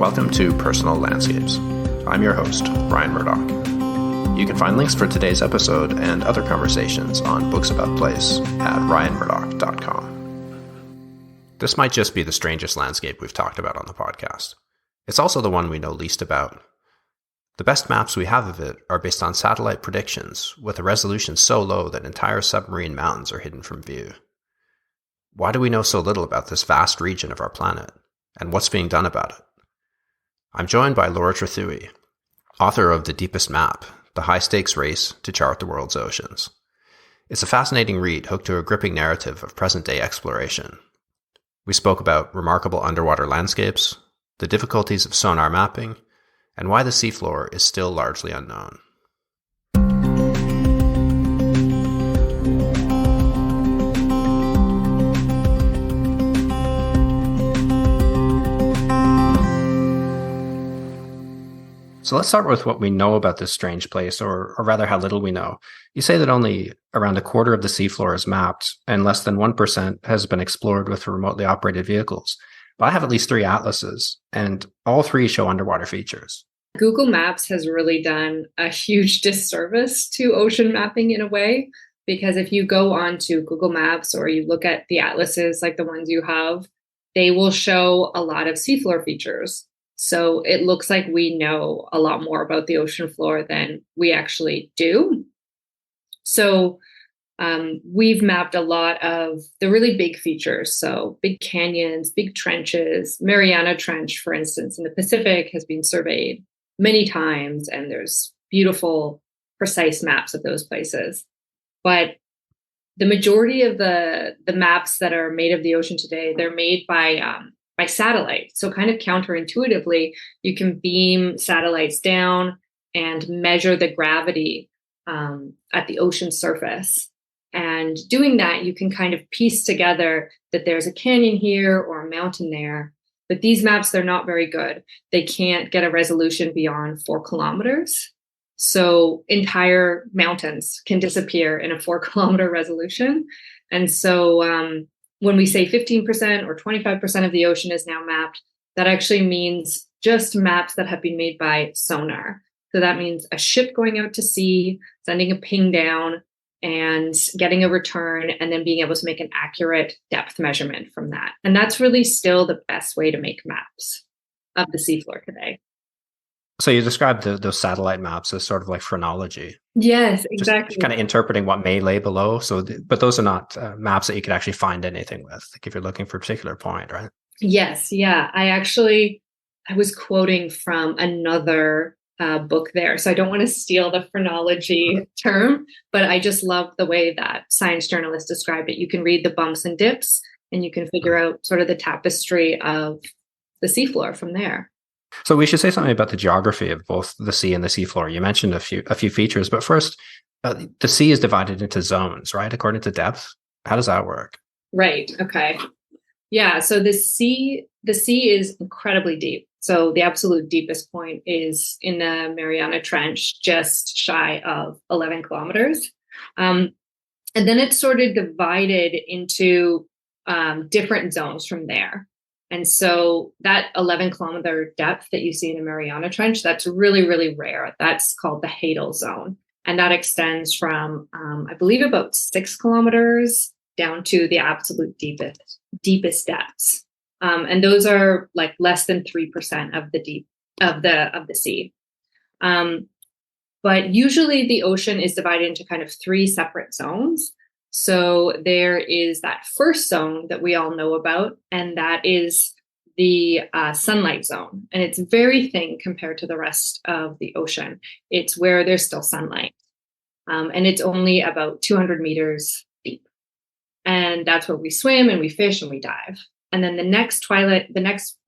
Welcome to Personal Landscapes. I'm your host, Ryan Murdoch. You can find links for today's episode and other conversations on Books About Place at ryanmurdoch.com. This might just be the strangest landscape we've talked about on the podcast. It's also the one we know least about. The best maps we have of it are based on satellite predictions, with a resolution so low that entire submarine mountains are hidden from view. Why do we know so little about this vast region of our planet, and what's being done about it? I'm joined by Laura Trethewey, author of The Deepest Map, the high-stakes race to chart the world's oceans. It's a fascinating read hooked to a gripping narrative of present-day exploration. We spoke about remarkable underwater landscapes, the difficulties of sonar mapping, and why the seafloor is still largely unknown. So let's start with what we know about this strange place, or rather how little we know. You say that only around a quarter of the seafloor is mapped, and less than 1% has been explored with remotely operated vehicles. But I have at least 3 atlases, and all 3 show underwater features. Google Maps has really done a huge disservice to ocean mapping in a way, because if you go onto Google Maps or you look at the atlases like the ones you have, they will show a lot of seafloor features. So it looks like we know a lot more about the ocean floor than we actually do. So we've mapped a lot of the really big features. So big canyons, big trenches. Mariana Trench, for instance, in the Pacific has been surveyed many times, and there's beautiful, precise maps of those places. But the majority of the maps that are made of the ocean today, they're made by satellite. So kind of counterintuitively, you can beam satellites down and measure the gravity at the ocean surface. And doing that, you can kind of piece together that there's a canyon here or a mountain there. But these maps, they're not very good. They can't get a resolution beyond 4 kilometers. So entire mountains can disappear in a 4-kilometer resolution. And so when we say 15% or 25% of the ocean is now mapped, that actually means just maps that have been made by sonar. So that means a ship going out to sea, sending a ping down and getting a return, and then being able to make an accurate depth measurement from that. And that's really still the best way to make maps of the seafloor today. So you described those satellite maps as sort of like phrenology. Yes, exactly. Just kind of interpreting what may lay below. But those are not maps that you could actually find anything with, like if you're looking for a particular point, right? Yes, yeah. I was quoting from another book there. So I don't want to steal the phrenology term, but I just love the way that science journalists described it. You can read the bumps and dips, and you can figure out sort of the tapestry of the seafloor from there. So we should say something about the geography of both the sea and the seafloor. You mentioned a few features, but first, the sea is divided into zones, right? According to depth. How does that work? Right. Okay. Yeah. So the sea is incredibly deep. So the absolute deepest point is in the Mariana Trench, just shy of 11 kilometers. And then it's sort of divided into different zones from there. And so that 11-kilometer depth that you see in the Mariana Trench, that's really, really rare. That's called the Hadal Zone. And that extends from, I believe, about 6 kilometers down to the absolute deepest depths. And those are like less than 3% of the sea. But usually the ocean is divided into kind of 3 separate zones. So there is that first zone that we all know about, and that is the sunlight zone. And it's very thin compared to the rest of the ocean. It's where there's still sunlight. And it's only about 200 meters deep. And that's where we swim and we fish and we dive. And then the next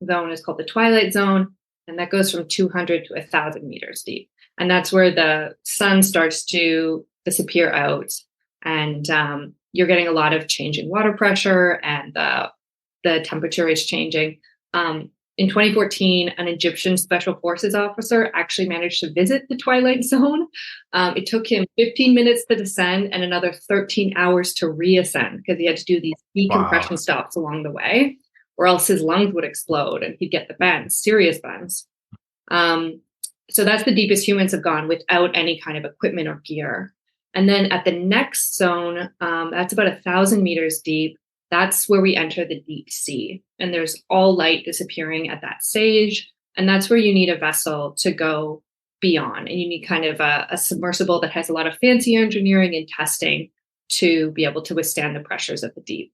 zone is called the twilight zone. And that goes from 200 to 1,000 meters deep. And that's where the sun starts to disappear out. And you're getting a lot of changing water pressure, and the temperature is changing. In 2014, an Egyptian special forces officer actually managed to visit the twilight zone. It took him 15 minutes to descend and another 13 hours to reascend, because he had to do these decompression stops along the way. or else his lungs would explode and he'd get the bends, serious bends. So that's the deepest humans have gone without any kind of equipment or gear. And then at the next zone, that's about 1,000 meters deep. That's where we enter the deep sea. And there's all light disappearing at that stage. And that's where you need a vessel to go beyond. And you need kind of a submersible that has a lot of fancy engineering and testing to be able to withstand the pressures of the deep.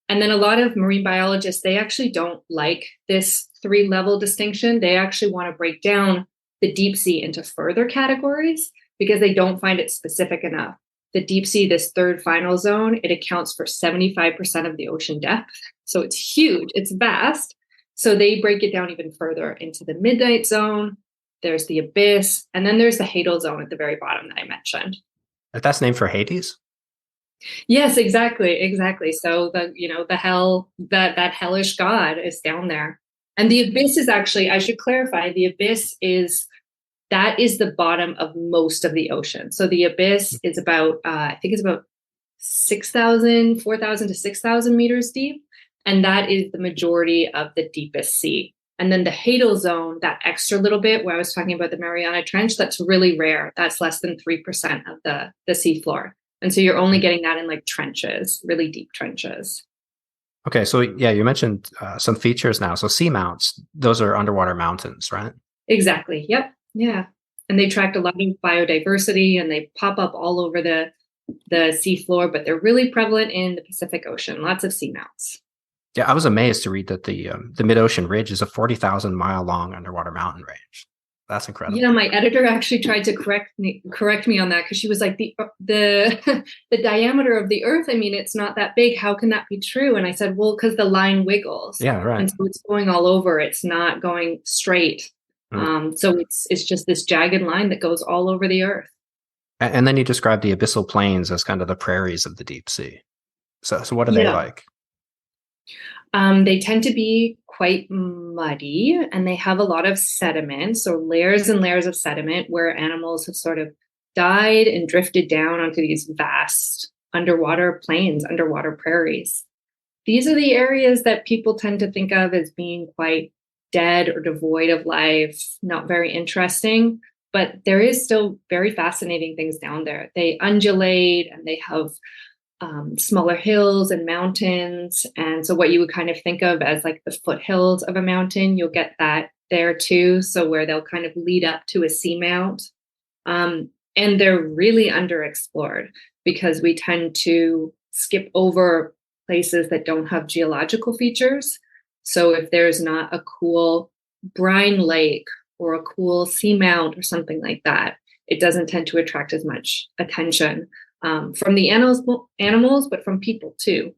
And then a lot of marine biologists, they actually don't like this 3-level distinction. They actually want to break down the deep sea into further categories because they don't find it specific enough. The deep sea, this third final zone, it accounts for 75% of the ocean depth. So it's huge, it's vast. So they break it down even further into the midnight zone. There's the abyss, and then there's the Hadal zone at the very bottom that I mentioned. That's named for Hades? Yes, exactly. So the hell, that hellish god is down there. And the abyss is actually, I should clarify, the abyss is the bottom of most of the ocean. So the abyss is about, I think it's about 4,000 to 6,000 meters deep. And that is the majority of the deepest sea. And then the Hadal zone, that extra little bit where I was talking about the Mariana Trench, that's really rare. That's less than 3% of the seafloor. And so you're only getting that in like trenches, really deep trenches. Okay, so yeah, you mentioned some features now. So seamounts, those are underwater mountains, right? Exactly. Yep. Yeah. And they attract a lot of biodiversity and they pop up all over the seafloor, but they're really prevalent in the Pacific Ocean. Lots of seamounts. Yeah, I was amazed to read that the mid-ocean ridge is a 40,000 mile long underwater mountain range. That's incredible. Yeah, my editor actually tried to correct me on that because she was like, the diameter of the Earth, I mean, it's not that big. How can that be true? And I said, well, because the line wiggles. Yeah, right. And so it's going all over. It's not going straight. So it's just this jagged line that goes all over the Earth. And then you describe the abyssal plains as kind of the prairies of the deep sea. So what are they like? They tend to be quite muddy and they have a lot of sediment. So layers and layers of sediment where animals have sort of died and drifted down onto these vast underwater plains, underwater prairies. These are the areas that people tend to think of as being quite dead or devoid of life, not very interesting. But there is still very fascinating things down there. They undulate and they have smaller hills and mountains. And so what you would kind of think of as like the foothills of a mountain, you'll get that there too. So where they'll kind of lead up to a seamount. And they're really underexplored because we tend to skip over places that don't have geological features. So if there's not a cool brine lake or a cool seamount or something like that, it doesn't tend to attract as much attention. From the animals, but from people too.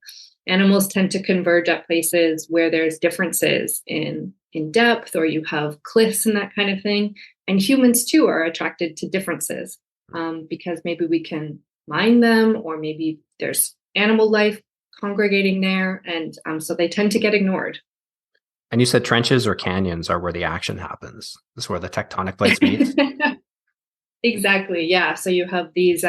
Animals tend to converge at places where there's differences in depth, or you have cliffs and that kind of thing. And humans too are attracted to differences because maybe we can mine them, or maybe there's animal life congregating there. And so they tend to get ignored. And you said trenches or canyons are where the action happens. This is where the tectonic plates meet. Exactly. Yeah. So you have these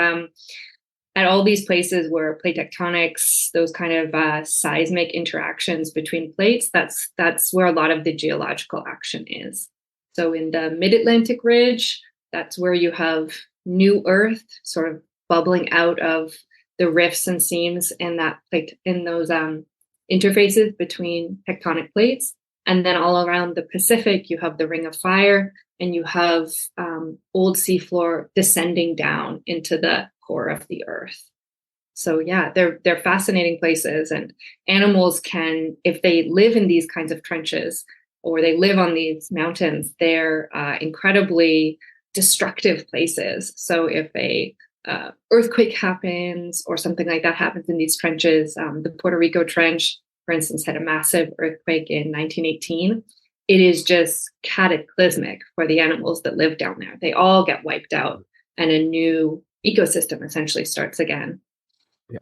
at all these places where plate tectonics, those kind of seismic interactions between plates, that's where a lot of the geological action is. So in the mid-Atlantic ridge, that's where you have new Earth sort of bubbling out of the rifts and seams in that plate, in those interfaces between tectonic plates. And then all around the Pacific, you have the Ring of Fire, and you have old seafloor descending down into the core of the Earth. So yeah, they're fascinating places, and animals can, if they live in these kinds of trenches or they live on these mountains, they're incredibly destructive places. So if a earthquake happens or something like that happens in these trenches, the Puerto Rico Trench, for instance, had a massive earthquake in 1918. It is just cataclysmic for the animals that live down there. They all get wiped out, and a new ecosystem essentially starts again.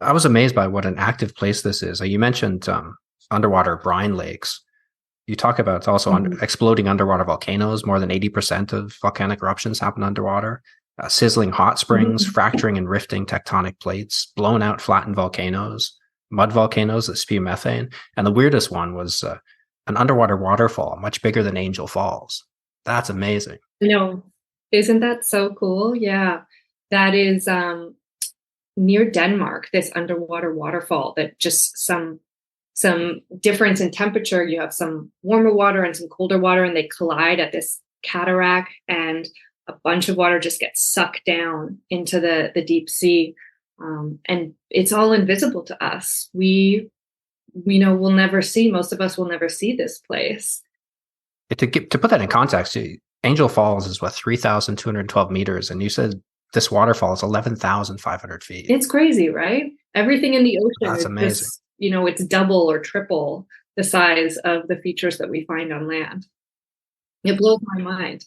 I was amazed by what an active place this is. You mentioned underwater brine lakes. You talk about also exploding underwater volcanoes. More than 80% of volcanic eruptions happen underwater. Sizzling hot springs, fracturing and rifting tectonic plates, blown out flattened volcanoes, mud volcanoes that spew methane. And the weirdest one was an underwater waterfall, much bigger than Angel Falls. That's amazing. No, isn't that so cool? Yeah, that is near Denmark, this underwater waterfall that just some difference in temperature. You have some warmer water and some colder water, and they collide at this cataract, and a bunch of water just gets sucked down into the deep sea. And it's all invisible to us. We'll never see, most of us will never see this place. To put that in context, Angel Falls is 3,212 meters, and you said this waterfall is 11,500 feet. It's crazy, right? Everything in the ocean That's is amazing. just, it's double or triple the size of the features that we find on land. It blows my mind.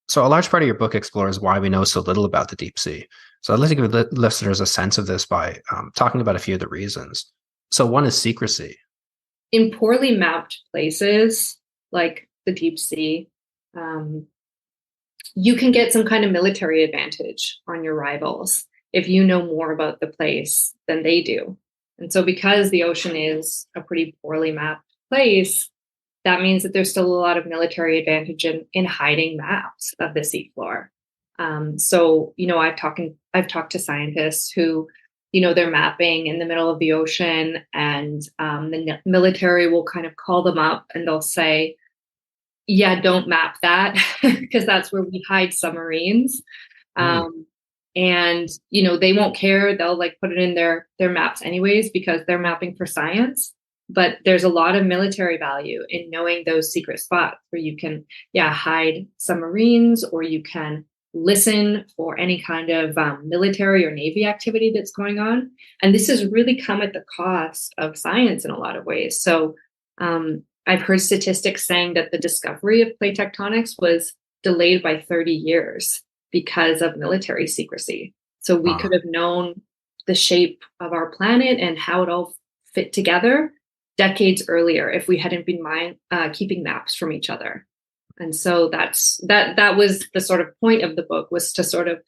So a large part of your book explores why we know so little about the deep sea. So I'd like to give listeners a sense of this by talking about a few of the reasons. So one is secrecy. In poorly mapped places like the deep sea, you can get some kind of military advantage on your rivals if you know more about the place than they do. And so because the ocean is a pretty poorly mapped place, that means that there's still a lot of military advantage in hiding maps of the seafloor. So, I've talked to scientists who, they're mapping in the middle of the ocean, and the military will kind of call them up and they'll say, yeah, don't map that because that's where we hide submarines. And, they won't care. They'll put it in their maps anyways, because they're mapping for science. But there's a lot of military value in knowing those secret spots where you can, hide submarines, or you can listen for any kind of military or Navy activity that's going on. And this has really come at the cost of science in a lot of ways. So I've heard statistics saying that the discovery of plate tectonics was delayed by 30 years because of military secrecy. So we could have known the shape of our planet and how it all fit together decades earlier if we hadn't been keeping maps from each other. And so that was the sort of point of the book, was to sort of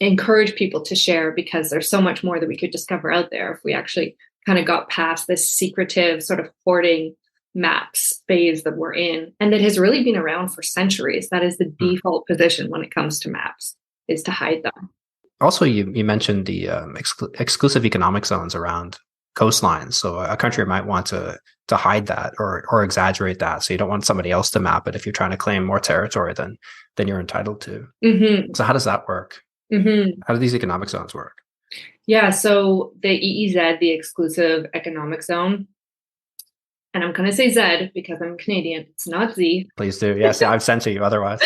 encourage people to share, because there's so much more that we could discover out there if we actually kind of got past this secretive sort of hoarding maps phase that we're in, and that has really been around for centuries. That is the default position when it comes to maps, is to hide them. Also, you mentioned the exclusive economic zones around coastlines. So a country might want to hide that or exaggerate that. So you don't want somebody else to map it if you're trying to claim more territory than you're entitled to. Mm-hmm. So how does that work? Mm-hmm. How do these economic zones work? Yeah, so the EEZ, the exclusive economic zone, and I'm going to say Z because I'm Canadian. It's not Z. Please do. Yes, I've censored you otherwise.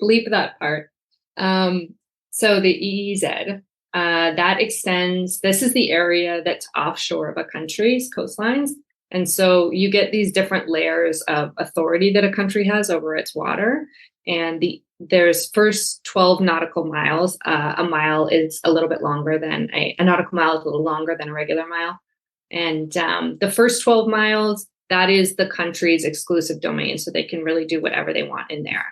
Bleep that part. So the EEZ, that extends, this is the area that's offshore of a country's coastlines. And so you get these different layers of authority that a country has over its water. And there's first 12 nautical miles. A mile is a little bit longer than a nautical mile is a little longer than a regular mile. And the first 12 miles, that is the country's exclusive domain. So they can really do whatever they want in there.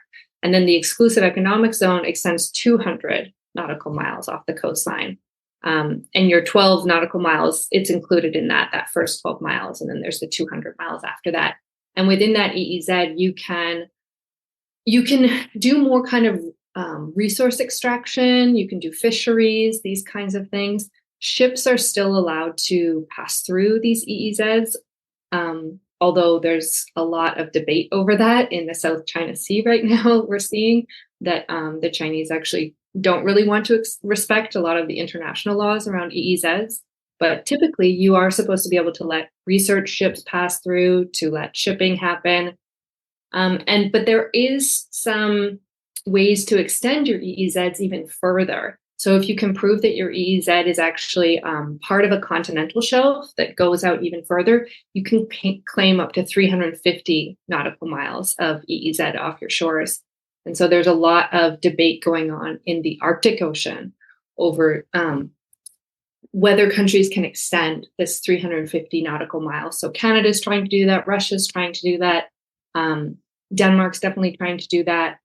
And then the exclusive economic zone extends 200 nautical miles off the coastline. And your 12 nautical miles, it's included in that first 12 miles. And then there's the 200 miles after that. And within that EEZ, you can do more kind of resource extraction. You can do fisheries, these kinds of things. Ships are still allowed to pass through these EEZs, although there's a lot of debate over that in the South China Sea right now. We're seeing that the Chinese actually don't really want to respect a lot of the international laws around EEZs. But typically, you are supposed to be able to let research ships pass through, to let shipping happen. But there is some ways to extend your EEZs even further. So if you can prove that your EEZ is actually part of a continental shelf that goes out even further, you can claim up to 350 nautical miles of EEZ off your shores. And so there's a lot of debate going on in the Arctic Ocean over whether countries can extend this 350 nautical miles. So Canada's trying to do that. Russia's trying to do that. Denmark's definitely trying to do that.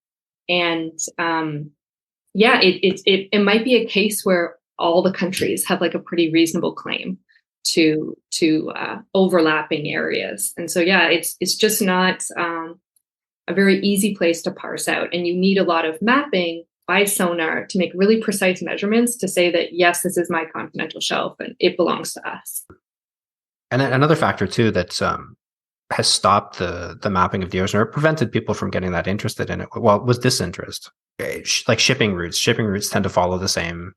And it might be a case where all the countries have like a pretty reasonable claim to overlapping areas. And so, yeah, it's just not a very easy place to parse out. And you need a lot of mapping by sonar to make really precise measurements to say that, yes, this is my continental shelf and it belongs to us. And another factor too that has stopped the mapping of the ocean or prevented people from getting that interested in it, well, was disinterest. Like shipping routes. Shipping routes tend to follow the same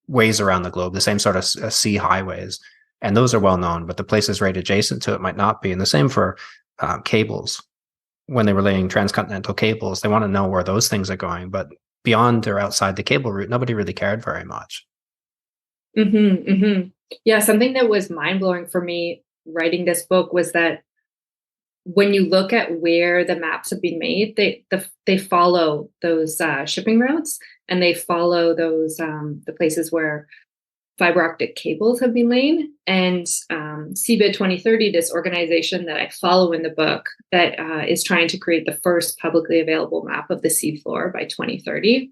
ways around the globe, the same sort of sea highways, and those are well known. But the places right adjacent to it might not be. And the same for cables. When they were laying transcontinental cables, they want to know where those things are going. But beyond or outside the cable route, nobody really cared very much. Mm-hmm, mm-hmm. Yeah, something that was mind-blowing for me writing this book was that when you look at where the maps have been made, they follow those shipping routes, and they follow those the places where fiber optic cables have been laid. And CBID 2030, this organization that I follow in the book, that is trying to create the first publicly available map of the seafloor by 2030,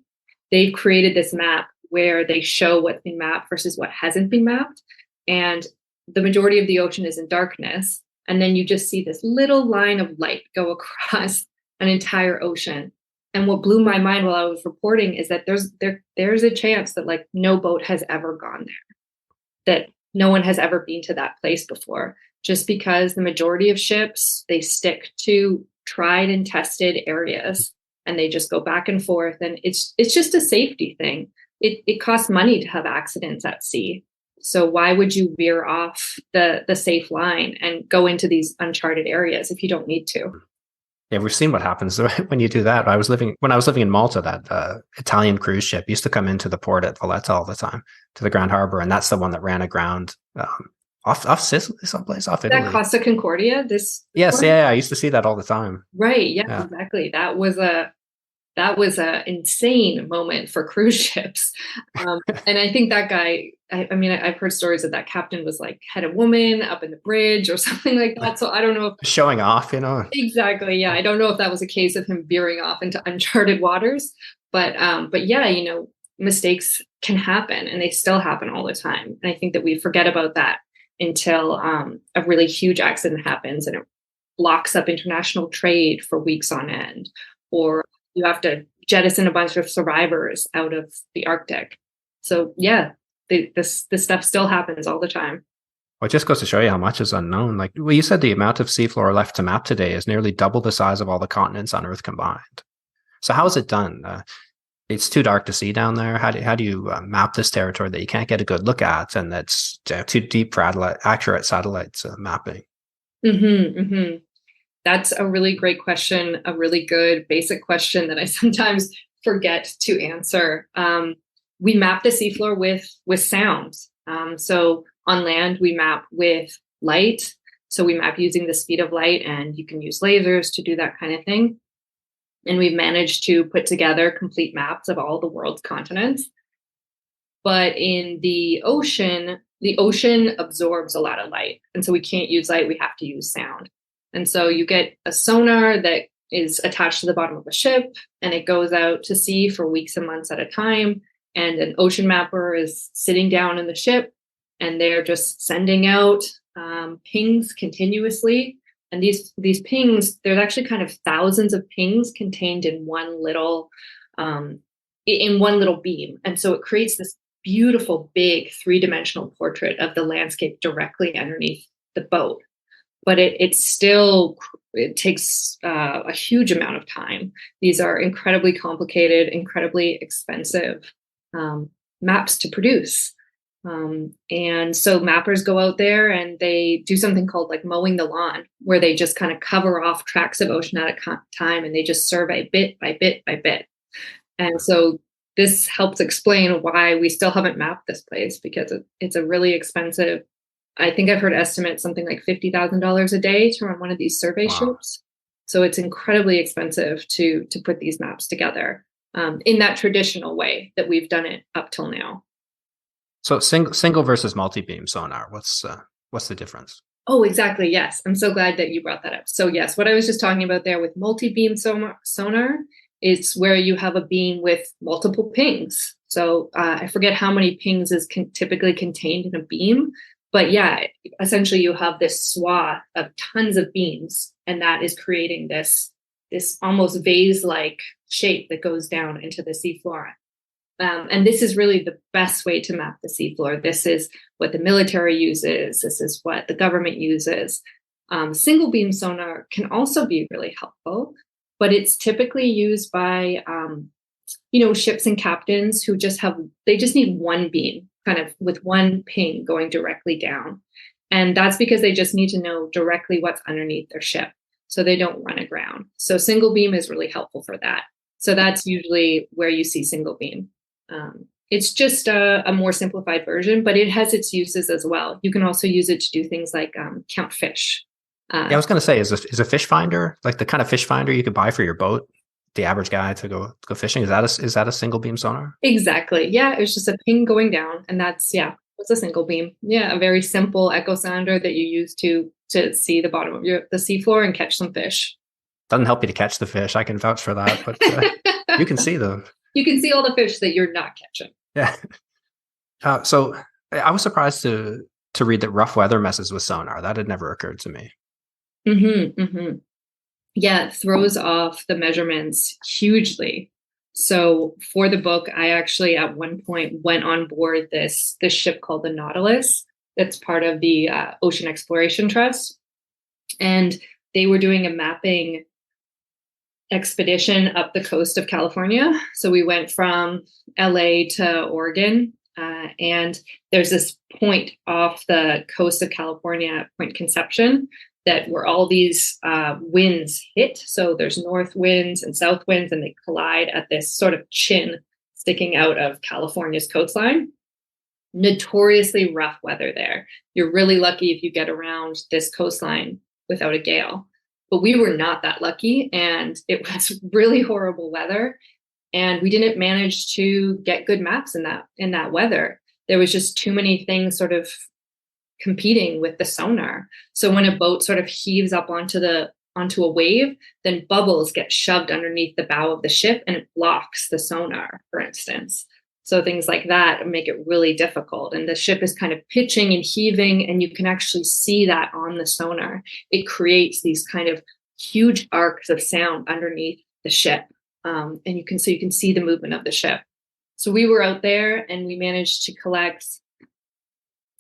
they've created this map where they show what's been mapped versus what hasn't been mapped. And the majority of the ocean is in darkness. And then you just see this little line of light go across an entire ocean. And what blew my mind while I was reporting is that there's a chance that like no boat has ever gone there, that no one has ever been to that place before, just because the majority of ships, they stick to tried and tested areas and they just go back and forth. And it's just a safety thing. It costs money to have accidents at sea. So why would you veer off the safe line and go into these uncharted areas if you don't need to? Yeah, we've seen what happens when you do that. When I was living in Malta, that Italian cruise ship used to come into the port at Valletta all the time, to the Grand Harbor, and that's the one that ran aground off Sicily, someplace off Italy. That Costa Concordia. Yes, yeah, I used to see that all the time. Right. Yeah, exactly. That was a insane moment for cruise ships. And I think that guy, I mean, I've heard stories that captain was like, had a woman up in the bridge or something like that. So I don't know if showing off, Exactly. Yeah. I don't know if that was a case of him veering off into uncharted waters, but yeah, mistakes can happen and they still happen all the time. And I think that we forget about that until a really huge accident happens and it locks up international trade for weeks on end, or you have to jettison a bunch of survivors out of the Arctic. So yeah, this stuff still happens all the time. Well, it just goes to show you how much is unknown. Like you said, the amount of seafloor left to map today is nearly double the size of all the continents on Earth combined. So how is it done? It's too dark to see down there. How do you map this territory that you can't get a good look at, and that's too deep for accurate satellite mapping? Mm-hmm, mm-hmm. That's a really great question, a really good basic question that I sometimes forget to answer. We map the seafloor with sound. So on land, we map with light. So we map using the speed of light, and you can use lasers to do that kind of thing. And we've managed to put together complete maps of all the world's continents. But in the ocean absorbs a lot of light. And so we can't use light, we have to use sound. And so you get a sonar that is attached to the bottom of a ship, and it goes out to sea for weeks and months at a time. And an ocean mapper is sitting down in the ship, and they're just sending out pings continuously. And these pings, there's actually kind of thousands of pings contained in one little beam. And so it creates this beautiful, big, three-dimensional portrait of the landscape directly underneath the boat. But it takes a huge amount of time. These are incredibly complicated, incredibly expensive maps to produce. And so mappers go out there and they do something called like mowing the lawn, where they just kind of cover off tracts of ocean at a time, and they just survey bit by bit by bit. And so this helps explain why we still haven't mapped this place, because it's a really expensive. I think I've heard estimates something like $50,000 a day to run one of these survey ships. So it's incredibly expensive to put these maps together in that traditional way that we've done it up till now. So single versus multi-beam sonar, what's the difference? Oh, exactly. Yes. I'm so glad that you brought that up. So yes, what I was just talking about there with multi-beam sonar, it's where you have a beam with multiple pings. So I forget how many pings is typically contained in a beam. But yeah, essentially you have this swath of tons of beams, and that is creating this almost vase-like shape that goes down into the seafloor. And this is really the best way to map the seafloor. This is what the military uses. This is what the government uses. Single beam sonar can also be really helpful, but it's typically used by ships and captains who just need one beam, kind of with one ping going directly down. And that's because they just need to know directly what's underneath their ship, so they don't run aground. So single beam is really helpful for that. So that's usually where you see single beam. It's just a more simplified version, but it has its uses as well. You can also use it to do things like count fish. I was going to say, is a fish finder, like the kind of fish finder you could buy for your boat, the average guy to go fishing? Is that a single beam sonar? Exactly. Yeah, it's just a ping going down, and it's a single beam. Yeah, a very simple echo sounder that you use to see the bottom of the seafloor and catch some fish. Doesn't help you to catch the fish. I can vouch for that, but you can see them. You can see all the fish that you're not catching. Yeah. So I was surprised to read that rough weather messes with sonar. That had never occurred to me. Mm-hmm, mm-hmm. Yeah, it throws off the measurements hugely. So for the book, I actually at one point went on board this ship called the Nautilus. That's part of the Ocean Exploration Trust. And they were doing a mapping expedition up the coast of California. So we went from LA to Oregon, and there's this point off the coast of California, Point Conception, that where all these winds hit. So there's north winds and south winds, and they collide at this sort of chin sticking out of California's coastline. Notoriously rough weather there. You're really lucky if you get around this coastline without a gale. But we were not that lucky, and it was really horrible weather. And we didn't manage to get good maps in that weather. There was just too many things sort of competing with the sonar. So when a boat sort of heaves up onto a wave, then bubbles get shoved underneath the bow of the ship, and it blocks the sonar, for instance. So things like that make it really difficult. And the ship is kind of pitching and heaving, and you can actually see that on the sonar. It creates these kind of huge arcs of sound underneath the ship. And you can see the movement of the ship. So we were out there, and we managed to collect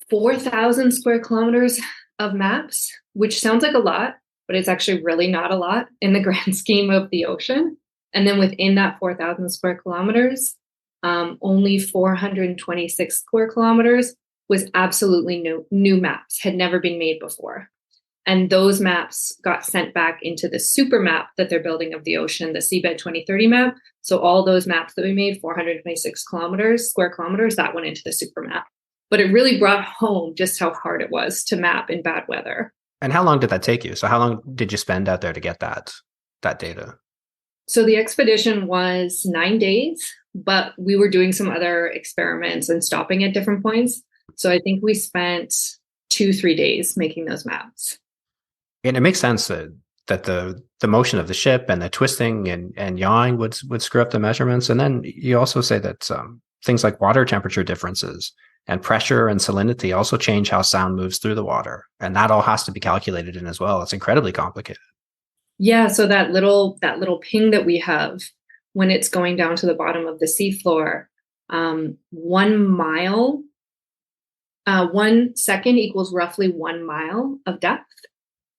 4,000 square kilometers of maps, which sounds like a lot, but it's actually really not a lot in the grand scheme of the ocean. And then within that 4,000 square kilometers, only 426 square kilometers was absolutely new maps, had never been made before. And those maps got sent back into the super map that they're building of the ocean, the Seabed 2030 map. So all those maps that we made, 426 square kilometers, that went into the super map. But it really brought home just how hard it was to map in bad weather. And how long did that take you? So how long did you spend out there to get that data? So the expedition was 9 days, but we were doing some other experiments and stopping at different points. So I think we spent 2-3 days making those maps. And it makes sense that the motion of the ship and the twisting and yawing would screw up the measurements. And then you also say that things like water temperature differences and pressure and salinity also change how sound moves through the water. And that all has to be calculated in as well. It's incredibly complicated. Yeah, so that little ping that we have when it's going down to the bottom of the seafloor, 1 mile, 1 second equals roughly 1 mile of depth.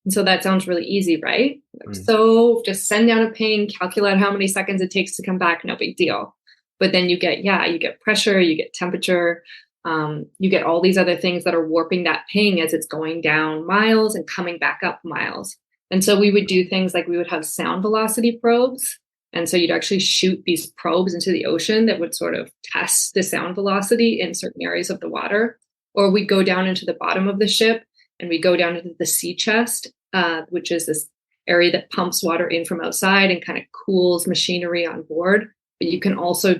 And so that sounds really easy, right? So just send down a ping, calculate how many seconds it takes to come back, no big deal. But then you get pressure, you get temperature, you get all these other things that are warping that ping as it's going down miles and coming back up miles. And so we would do things like we would have sound velocity probes. And so you'd actually shoot these probes into the ocean that would sort of test the sound velocity in certain areas of the water. Or we'd go down into the bottom of the ship, and we go down into the sea chest, which is this area that pumps water in from outside and kind of cools machinery on board. But you can also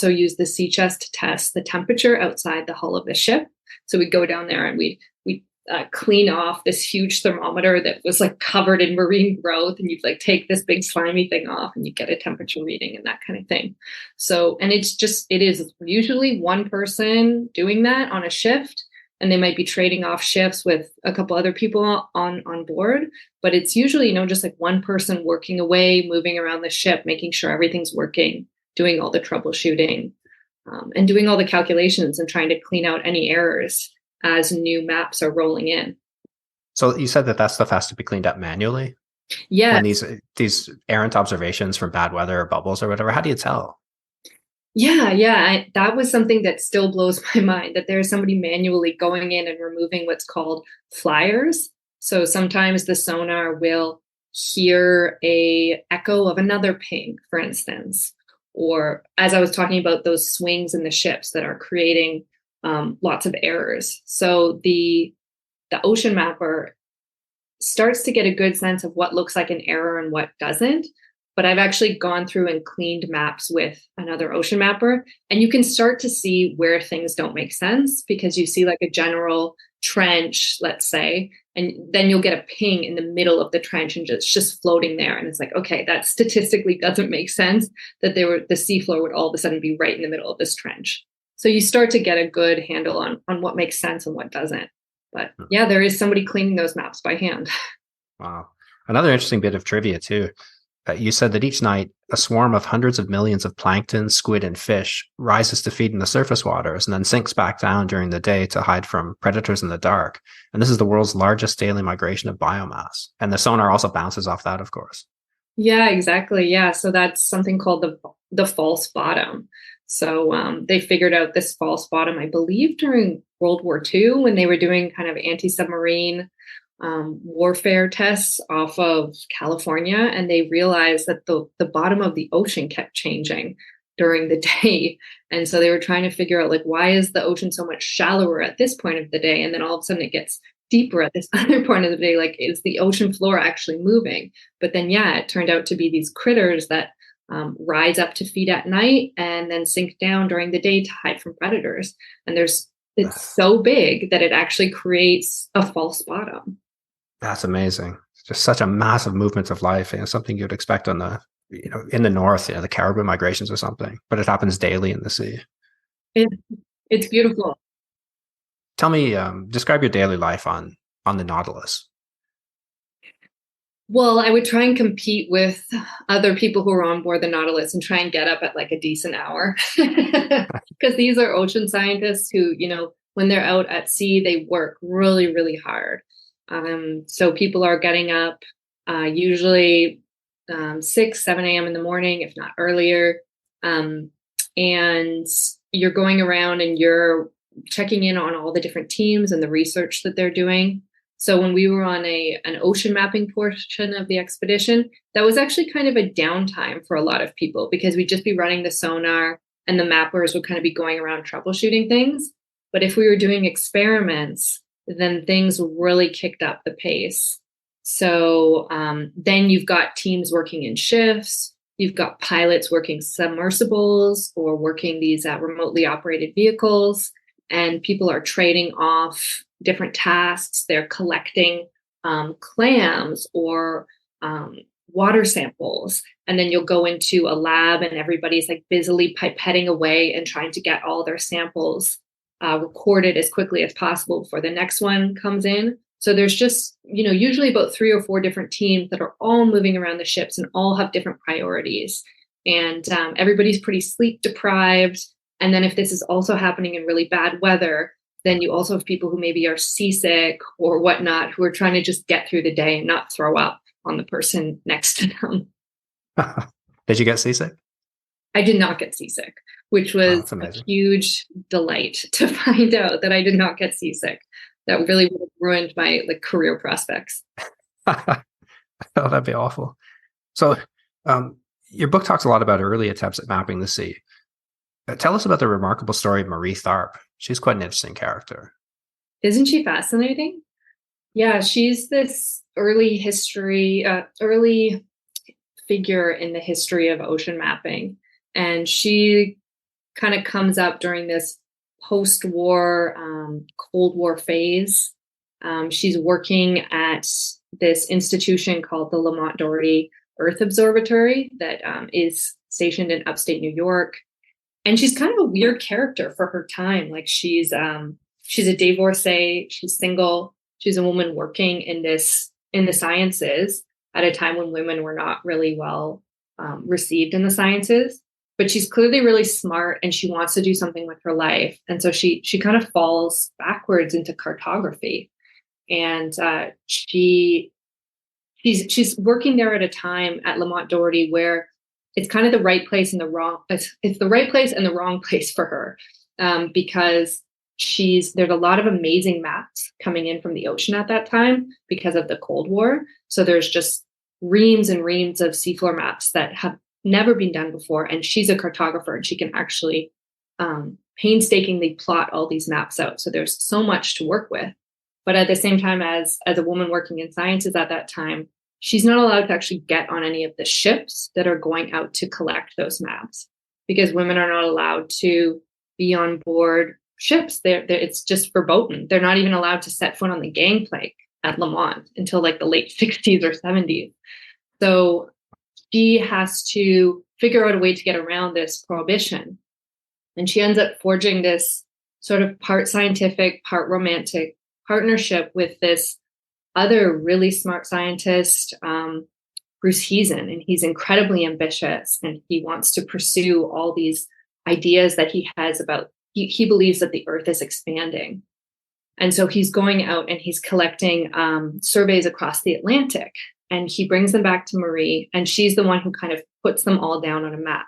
use the sea chest to test the temperature outside the hull of the ship. So we'd go down there and we'd clean off this huge thermometer that was like covered in marine growth, and you'd like take this big slimy thing off and you get a temperature reading and that kind of thing. So, and it is usually one person doing that on a shift, and they might be trading off shifts with a couple other people on board, but it's usually, just like one person working away, moving around the ship, making sure everything's working, doing all the troubleshooting, and doing all the calculations and trying to clean out any errors as new maps are rolling in. So you said that stuff has to be cleaned up manually? Yeah. When these errant observations from bad weather or bubbles or whatever, how do you tell? Yeah. That was something that still blows my mind, that there's somebody manually going in and removing what's called flyers. So sometimes the sonar will hear a echo of another ping, for instance, or as I was talking about, those swings in the ships that are creating lots of errors. So the ocean mapper starts to get a good sense of what looks like an error and what doesn't. But I've actually gone through and cleaned maps with another ocean mapper, and you can start to see where things don't make sense, because you see like a general trench, let's say, and then you'll get a ping in the middle of the trench and it's just floating there. And it's like, okay, that statistically doesn't make sense that the seafloor would all of a sudden be right in the middle of this trench. So you start to get a good handle on what makes sense and what doesn't. But yeah, there is somebody cleaning those maps by hand. Wow. Another interesting bit of trivia too. You said that each night a swarm of hundreds of millions of plankton, squid, and fish rises to feed in the surface waters and then sinks back down during the day to hide from predators in the dark. And this is the world's largest daily migration of biomass. And the sonar also bounces off that, of course. Yeah, exactly. Yeah. So that's something called the false bottom. So they figured out this false bottom, I believe, during World War II, when they were doing kind of anti-submarine warfare tests off of California, and they realized that the bottom of the ocean kept changing during the day. And so they were trying to figure out, like, why is the ocean so much shallower at this point of the day, and then all of a sudden it gets deeper at this other point of the day? Like, is the ocean floor actually moving? But then, yeah, it turned out to be these critters that rise up to feed at night and then sink down during the day to hide from predators. And it's so big that it actually creates a false bottom. That's amazing. It's just such a massive movement of life, something you'd expect on the, in the north, the caribou migrations or something, but it happens daily in the sea. It's beautiful. Tell me, describe your daily life on the Nautilus. Well, I would try and compete with other people who are on board the Nautilus and try and get up at like a decent hour, because these are ocean scientists who, when they're out at sea, they work really, really hard. So people are getting up usually 6, 7 a.m. in the morning, if not earlier. And you're going around and you're checking in on all the different teams and the research that they're doing. So when we were on an ocean mapping portion of the expedition, that was actually kind of a downtime for a lot of people, because we'd just be running the sonar and the mappers would kind of be going around troubleshooting things. But if we were doing experiments, then things really kicked up the pace. So then you've got teams working in shifts. You've got pilots working submersibles or working these remotely operated vehicles, and people are trading off different tasks. They're collecting clams or water samples. And then you'll go into a lab and everybody's like busily pipetting away and trying to get all their samples recorded as quickly as possible before the next one comes in. So there's just, usually about 3 or 4 different teams that are all moving around the ships and all have different priorities. And everybody's pretty sleep deprived. And then if this is also happening in really bad weather, then you also have people who maybe are seasick or whatnot, who are trying to just get through the day and not throw up on the person next to them. Did you get seasick? I did not get seasick, which was a huge delight to find out that I did not get seasick. That really would have ruined my career prospects. Oh, that'd be awful. So your book talks a lot about early attempts at mapping the sea. Tell us about the remarkable story of Marie Tharp. She's quite an interesting character. Isn't she fascinating? Yeah, she's this early figure in the history of ocean mapping. And she kind of comes up during this post-war, Cold War phase. She's working at this institution called the Lamont Doherty Earth Observatory that is stationed in upstate New York. And she's kind of a weird character for her time. Like she's a divorcee, she's single, she's a woman working in the sciences at a time when women were not really well received in the sciences. But she's clearly really smart and she wants to do something with her life. And so she kind of falls backwards into cartography. And she's working there at a time at Lamont Doherty where it's kind of the right place and the wrong, it's the right place and the wrong place for her, because there's a lot of amazing maps coming in from the ocean at that time because of the Cold War. So there's just reams and reams of seafloor maps that have never been done before. And she's a cartographer and she can actually painstakingly plot all these maps out. So there's so much to work with. But at the same time, as a woman working in sciences at that time, she's not allowed to actually get on any of the ships that are going out to collect those maps because women are not allowed to be on board ships. It's just verboten. They're not even allowed to set foot on the gangplank at Lamont until like the late 60s or 70s. So she has to figure out a way to get around this prohibition. And she ends up forging this sort of part scientific, part romantic partnership with this other really smart scientist, Bruce Heezen, and he's incredibly ambitious and he wants to pursue all these ideas that he has about, he believes that the earth is expanding. And so he's going out and he's collecting surveys across the Atlantic and he brings them back to Marie and she's the one who kind of puts them all down on a map.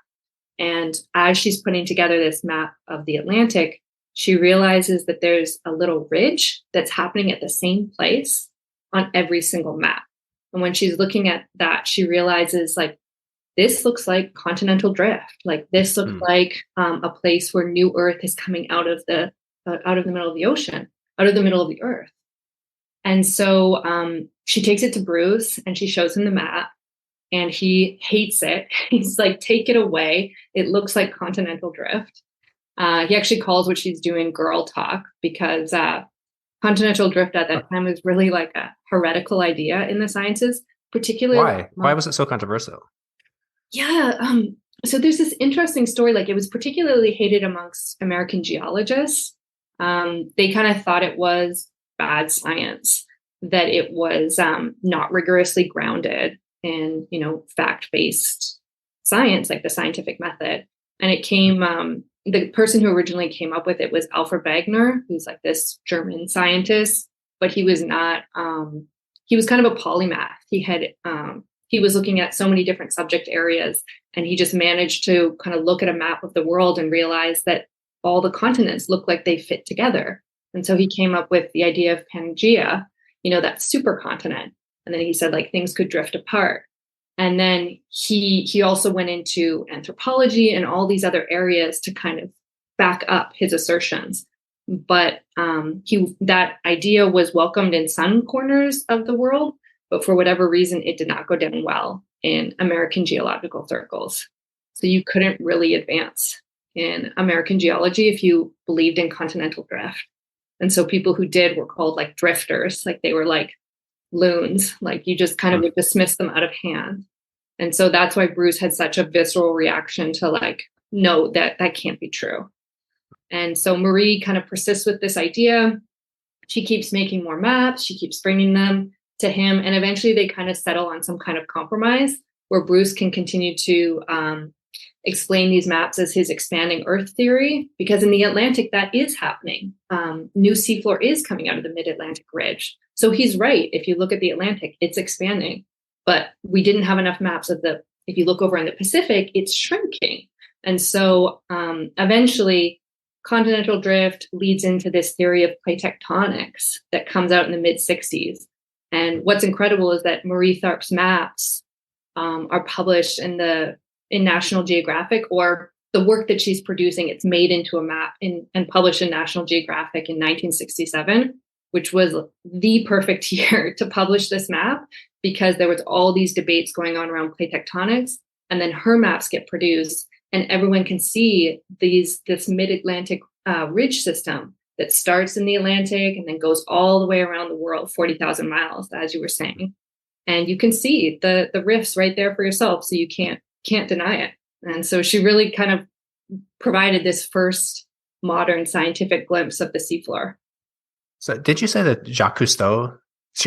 And as she's putting together this map of the Atlantic, she realizes that there's a little ridge that's happening at the same place on every single map. And when she's looking at that, she realizes like, this looks like continental drift. Like this looks like a place where new earth is coming out of the middle of the ocean, out of the middle of the earth. And so she takes it to Bruce and she shows him the map and he hates it. He's like, take it away. It looks like continental drift. He actually calls what she's doing girl talk because continental drift at that time was really like a heretical idea in the sciences, particularly. Why? Why was it so controversial? Yeah. So there's this interesting story. Like it was particularly hated amongst American geologists. They kind of thought it was bad science, that it was not rigorously grounded in, fact-based science, like the scientific method. And it came, the person who originally came up with it was Alfred Wegener, who's like this German scientist, but he was not, he was kind of a polymath. He was looking at so many different subject areas, and he just managed to kind of look at a map of the world and realize that all the continents look like they fit together. And so he came up with the idea of Pangea, that supercontinent. And then he said like things could drift apart. And then he also went into anthropology and all these other areas to kind of back up his assertions. But that idea was welcomed in some corners of the world, but for whatever reason, it did not go down well in American geological circles. So you couldn't really advance in American geology if you believed in continental drift. And so people who did were called like drifters, like they were like loons, like you just kind of would dismiss them out of hand. And so that's why Bruce had such a visceral reaction to like, no, that can't be true. And so Marie kind of persists with this idea. She keeps making more maps. She keeps bringing them to him. And eventually they kind of settle on some kind of compromise where Bruce can continue to explain these maps as his expanding Earth theory, because in the Atlantic, that is happening. New seafloor is coming out of the mid-Atlantic ridge. So he's right. If you look at the Atlantic, it's expanding. But we didn't have enough maps of if you look over in the Pacific, it's shrinking. And so eventually, continental drift leads into this theory of plate tectonics that comes out in the mid-60s. And what's incredible is that Marie Tharp's maps are published in National Geographic, or the work that she's producing, it's made into a map and published in National Geographic in 1967, which was the perfect year to publish this map because there was all these debates going on around plate tectonics. And then her maps get produced and everyone can see this mid-Atlantic ridge system that starts in the Atlantic and then goes all the way around the world, 40,000 miles, as you were saying. And you can see the rifts right there for yourself, so you can't deny it. And so she really kind of provided this first modern scientific glimpse of the seafloor. So did you say that Jacques Cousteau,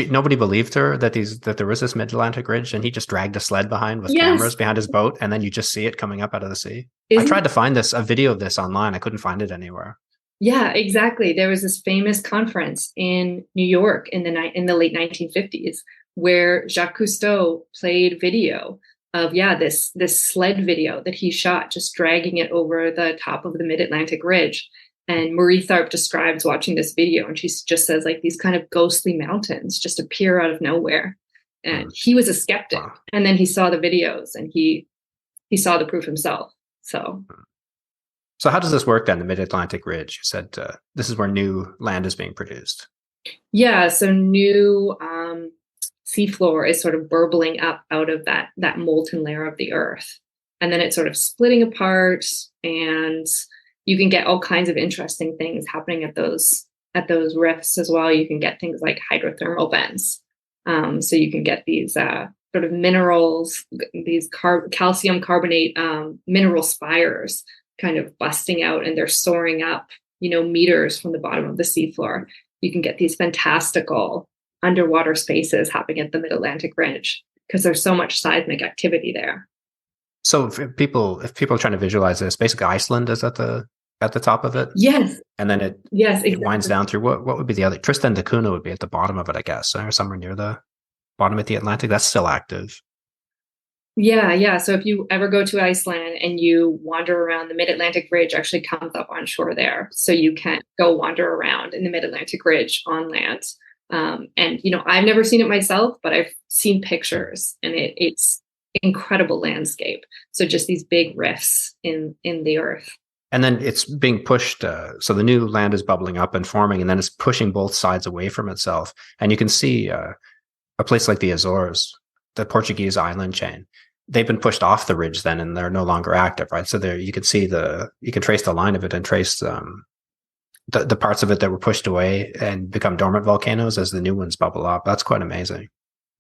nobody believed her that there was this mid-Atlantic ridge, and he just dragged a sled behind with cameras behind his boat, and then you just see it coming up out of the sea? I tried to find a video of this online. I couldn't find it anywhere. Yeah, exactly. There was this famous conference in New York in the late 1950s where Jacques Cousteau played video of this sled video that he shot, just dragging it over the top of the mid-Atlantic ridge. And Marie Tharp describes watching this video, and she just says, like, these kind of ghostly mountains just appear out of nowhere. And he was a skeptic. Wow. And then he saw the videos, and he saw the proof himself. So how does this work then, the mid-Atlantic ridge? You said this is where new land is being produced. Yeah, so new seafloor is sort of burbling up out of that molten layer of the earth. And then it's sort of splitting apart, and you can get all kinds of interesting things happening at those rifts as well. You can get things like hydrothermal vents. So you can get these sort of minerals, these calcium carbonate mineral spires kind of busting out, and they're soaring up, meters from the bottom of the seafloor. You can get these fantastical underwater spaces happening at the Mid-Atlantic Ridge because there's so much seismic activity there. So if people are trying to visualize this, basically Iceland is at the top of it. Yes. And then it winds down through what would be the other? Tristan da Cunha would be at the bottom of it, I guess, or somewhere near the bottom of the Atlantic. That's still active. Yeah. So if you ever go to Iceland and you wander around, the Mid-Atlantic Ridge actually comes up on shore there. So you can go wander around in the Mid-Atlantic Ridge on land. And I've never seen it myself, but I've seen pictures, and it's incredible landscape. So just these big rifts in the earth. And then it's being pushed. So the new land is bubbling up and forming, and then it's pushing both sides away from itself. And you can see a place like the Azores, the Portuguese island chain. They've been pushed off the ridge then, and they're no longer active, right? So there you can see you can trace the line of it and trace the parts of it that were pushed away and become dormant volcanoes as the new ones bubble up. That's quite amazing.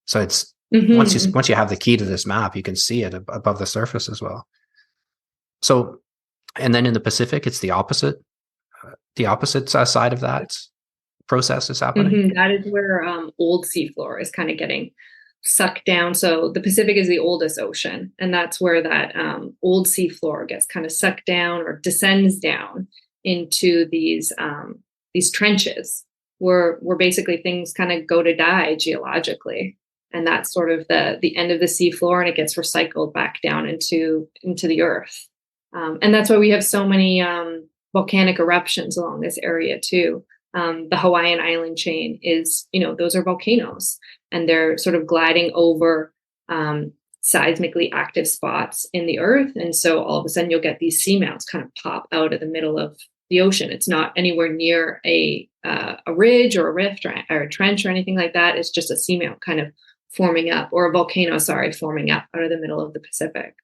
So it's once you have the key to this map, you can see it above the surface as well. So, and then in the Pacific, it's the opposite side of that process is happening. Mm-hmm. That is where old seafloor is kind of getting sucked down. So the Pacific is the oldest ocean, and that's where that old seafloor gets kind of sucked down or descends down into these trenches where basically things kind of go to die geologically. And that's sort of the end of the seafloor, and it gets recycled back down into the earth. And that's why we have so many volcanic eruptions along this area too. The Hawaiian island chain is, those are volcanoes, and they're sort of gliding over seismically active spots in the earth. And so all of a sudden you'll get these seamounts kind of pop out of the middle of the ocean. It's not anywhere near a ridge or a rift or a trench or anything like that. It's just a seamount kind of forming up, or a volcano, forming up out of the middle of the Pacific.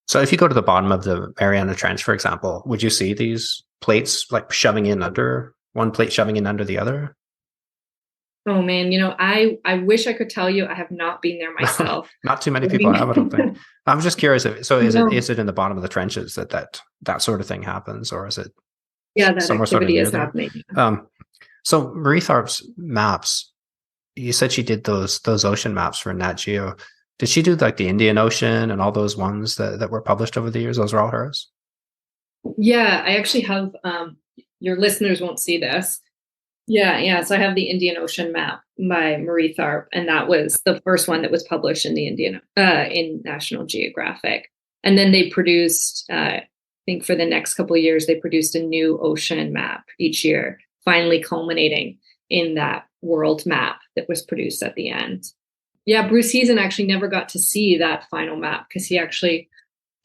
So if you go to the bottom of the Mariana Trench, for example, would you see these plates like shoving in under one plate, shoving in under the other? Oh man, I wish I could tell you. I have not been there myself. Not too many people have, I don't think. I'm just curious. Is it in the bottom of the trenches that sort of thing happens, or is it? Yeah, that activity is happening. So Marie Tharp's maps, you said she did those ocean maps for Nat Geo. Did she do like the Indian Ocean and all those ones that were published over the years? Those are all hers? Yeah, I actually have, your listeners won't see this. Yeah. So I have the Indian Ocean map by Marie Tharp, and that was the first one that was published in in National Geographic. And then they produced, I think for the next couple of years, they produced a new ocean map each year, finally culminating in that world map that was produced at the end. Yeah, Bruce Heason actually never got to see that final map because he actually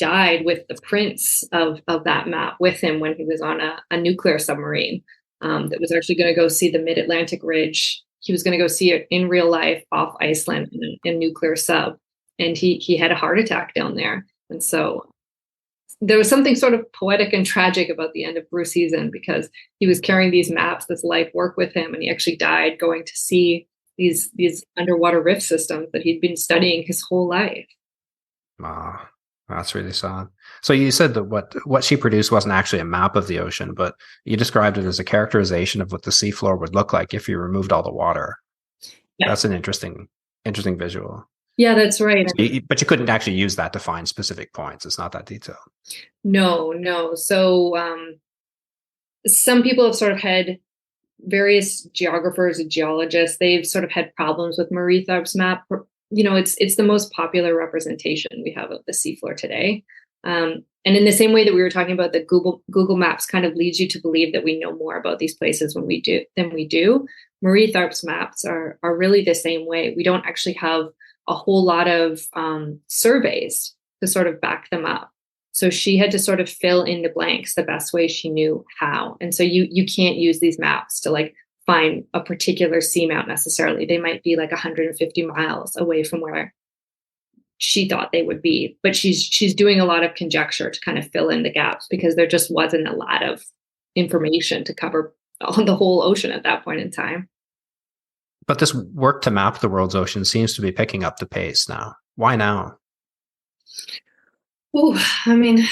died with the prints of that map with him when he was on a nuclear submarine that was actually going to go see the Mid-Atlantic Ridge. He was going to go see it in real life off Iceland in a nuclear sub. And he had a heart attack down there. And so there was something sort of poetic and tragic about the end of Bruce season, because he was carrying these maps, this life work with him, and he actually died going to see these underwater rift systems that he'd been studying his whole life. Ah, that's really sad. So you said that what she produced wasn't actually a map of the ocean, but you described it as a characterization of what the seafloor would look like if you removed all the water. Yeah. That's an interesting visual. Yeah, that's right. So but you couldn't actually use that to find specific points. It's not that detailed. No. So some people have sort of had, various geographers and geologists, they've sort of had problems with Marie Tharp's map. It's the most popular representation we have of the seafloor today. And in the same way that we were talking about, that Google Maps kind of leads you to believe that we know more about these places than we do. Marie Tharp's maps are really the same way. We don't actually have a whole lot of surveys to sort of back them up. So she had to sort of fill in the blanks the best way she knew how. And so you can't use these maps to like find a particular seamount necessarily. They might be like 150 miles away from where she thought they would be. But she's doing a lot of conjecture to kind of fill in the gaps, because there just wasn't a lot of information to cover the whole ocean at that point in time. But this work to map the world's ocean seems to be picking up the pace now. Why now? Oh, I mean,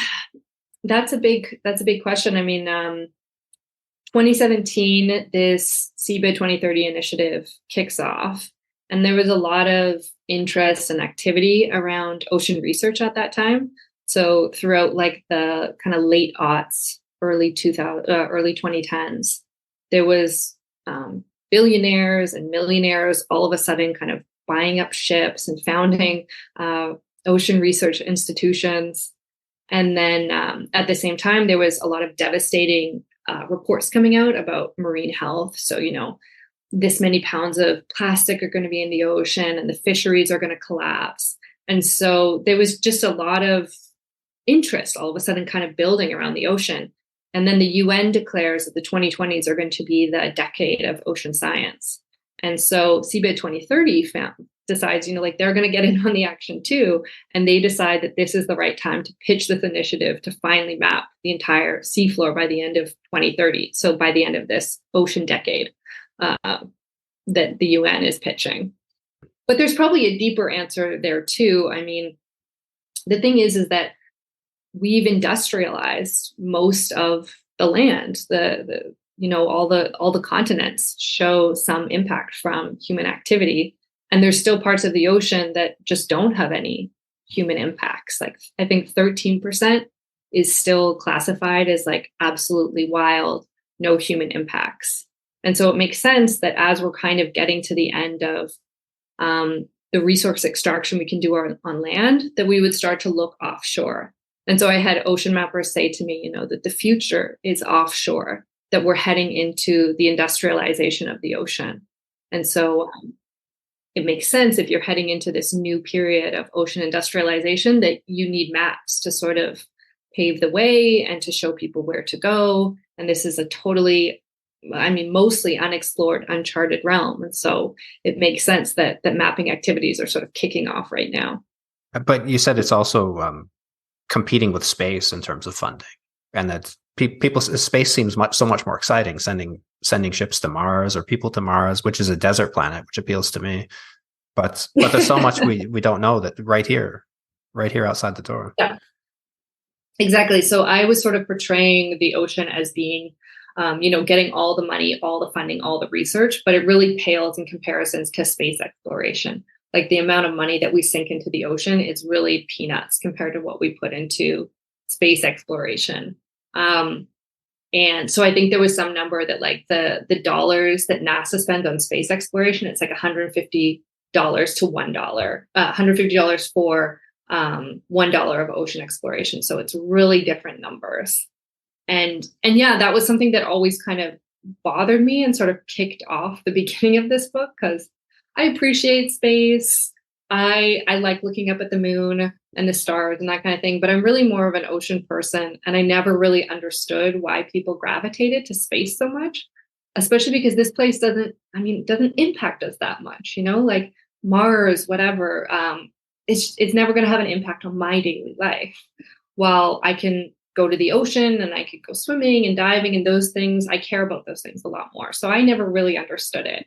that's a big question. I mean, 2017, this CBID 2030 initiative kicks off, and there was a lot of interest and activity around ocean research at that time. So throughout like the kind of late aughts, early 2010s, there was billionaires and millionaires all of a sudden kind of buying up ships and founding ocean research institutions. And then at the same time, there was a lot of devastating reports coming out about marine health. So, this many pounds of plastic are going to be in the ocean and the fisheries are going to collapse. And so there was just a lot of interest all of a sudden kind of building around the ocean. And then the UN declares that the 2020s are going to be the decade of ocean science. And so CBID 2030 decides, they're going to get in on the action too. And they decide that this is the right time to pitch this initiative to finally map the entire seafloor by the end of 2030. So by the end of this ocean decade that the UN is pitching. But there's probably a deeper answer there too. I mean, the thing is that we've industrialized most of the land. All the continents show some impact from human activity. And there's still parts of the ocean that just don't have any human impacts. Like I think 13% is still classified as like absolutely wild, no human impacts. And so it makes sense that as we're kind of getting to the end of the resource extraction we can do on land, that we would start to look offshore. And so I had ocean mappers say to me, that the future is offshore, that we're heading into the industrialization of the ocean. And so it makes sense, if you're heading into this new period of ocean industrialization, that you need maps to sort of pave the way and to show people where to go. And this is a mostly unexplored, uncharted realm. And so it makes sense that mapping activities are sort of kicking off right now. But you said it's also competing with space in terms of funding, and that space seems so much more exciting, sending ships to Mars or people to Mars, which is a desert planet, which appeals to me. But there's so much we don't know that right here outside the door. Yeah, exactly. So I was sort of portraying the ocean as being, getting all the money, all the funding, all the research, but it really pales in comparisons to space exploration. Like the amount of money that we sink into the ocean is really peanuts compared to what we put into space exploration. And so I think there was some number that like the dollars that NASA spends on space exploration, it's like $150 to $1, $150 for $1 of ocean exploration. So it's really different numbers. And yeah, that was something that always kind of bothered me and sort of kicked off the beginning of this book, because I appreciate space. I like looking up at the moon and the stars and that kind of thing, but I'm really more of an ocean person. And I never really understood why people gravitated to space so much, especially because this place doesn't impact us that much, like Mars, whatever. It's never going to have an impact on my daily life. while I can go to the ocean and I could go swimming and diving and those things, I care about those things a lot more. So I never really understood it.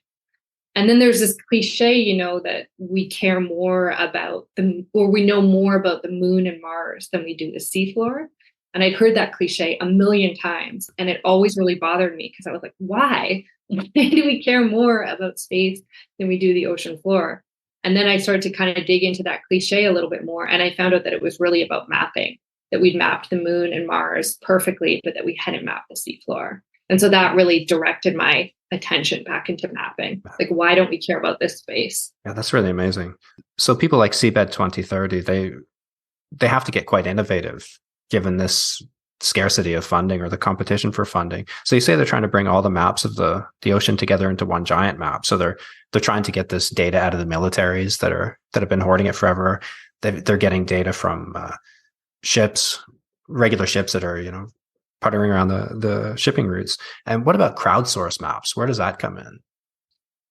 And then there's this cliche, that we care more about or we know more about the moon and Mars than we do the seafloor. And I'd heard that cliche a million times. And it always really bothered me because I was like, why? Why do we care more about space than we do the ocean floor? And then I started to kind of dig into that cliche a little bit more. And I found out that it was really about mapping, that we'd mapped the moon and Mars perfectly, but that we hadn't mapped the seafloor. And so that really directed my attention back into mapping. Like, why don't we care about this space? Yeah, that's really amazing. So people like Seabed 2030, they have to get quite innovative given this scarcity of funding or the competition for funding. So you say they're trying to bring all the maps of the ocean together into one giant map. So they're trying to get this data out of the militaries that have been hoarding it forever. They're getting data from ships, regular ships that are, puttering around the shipping routes. And what about crowdsource maps? Where does that come in?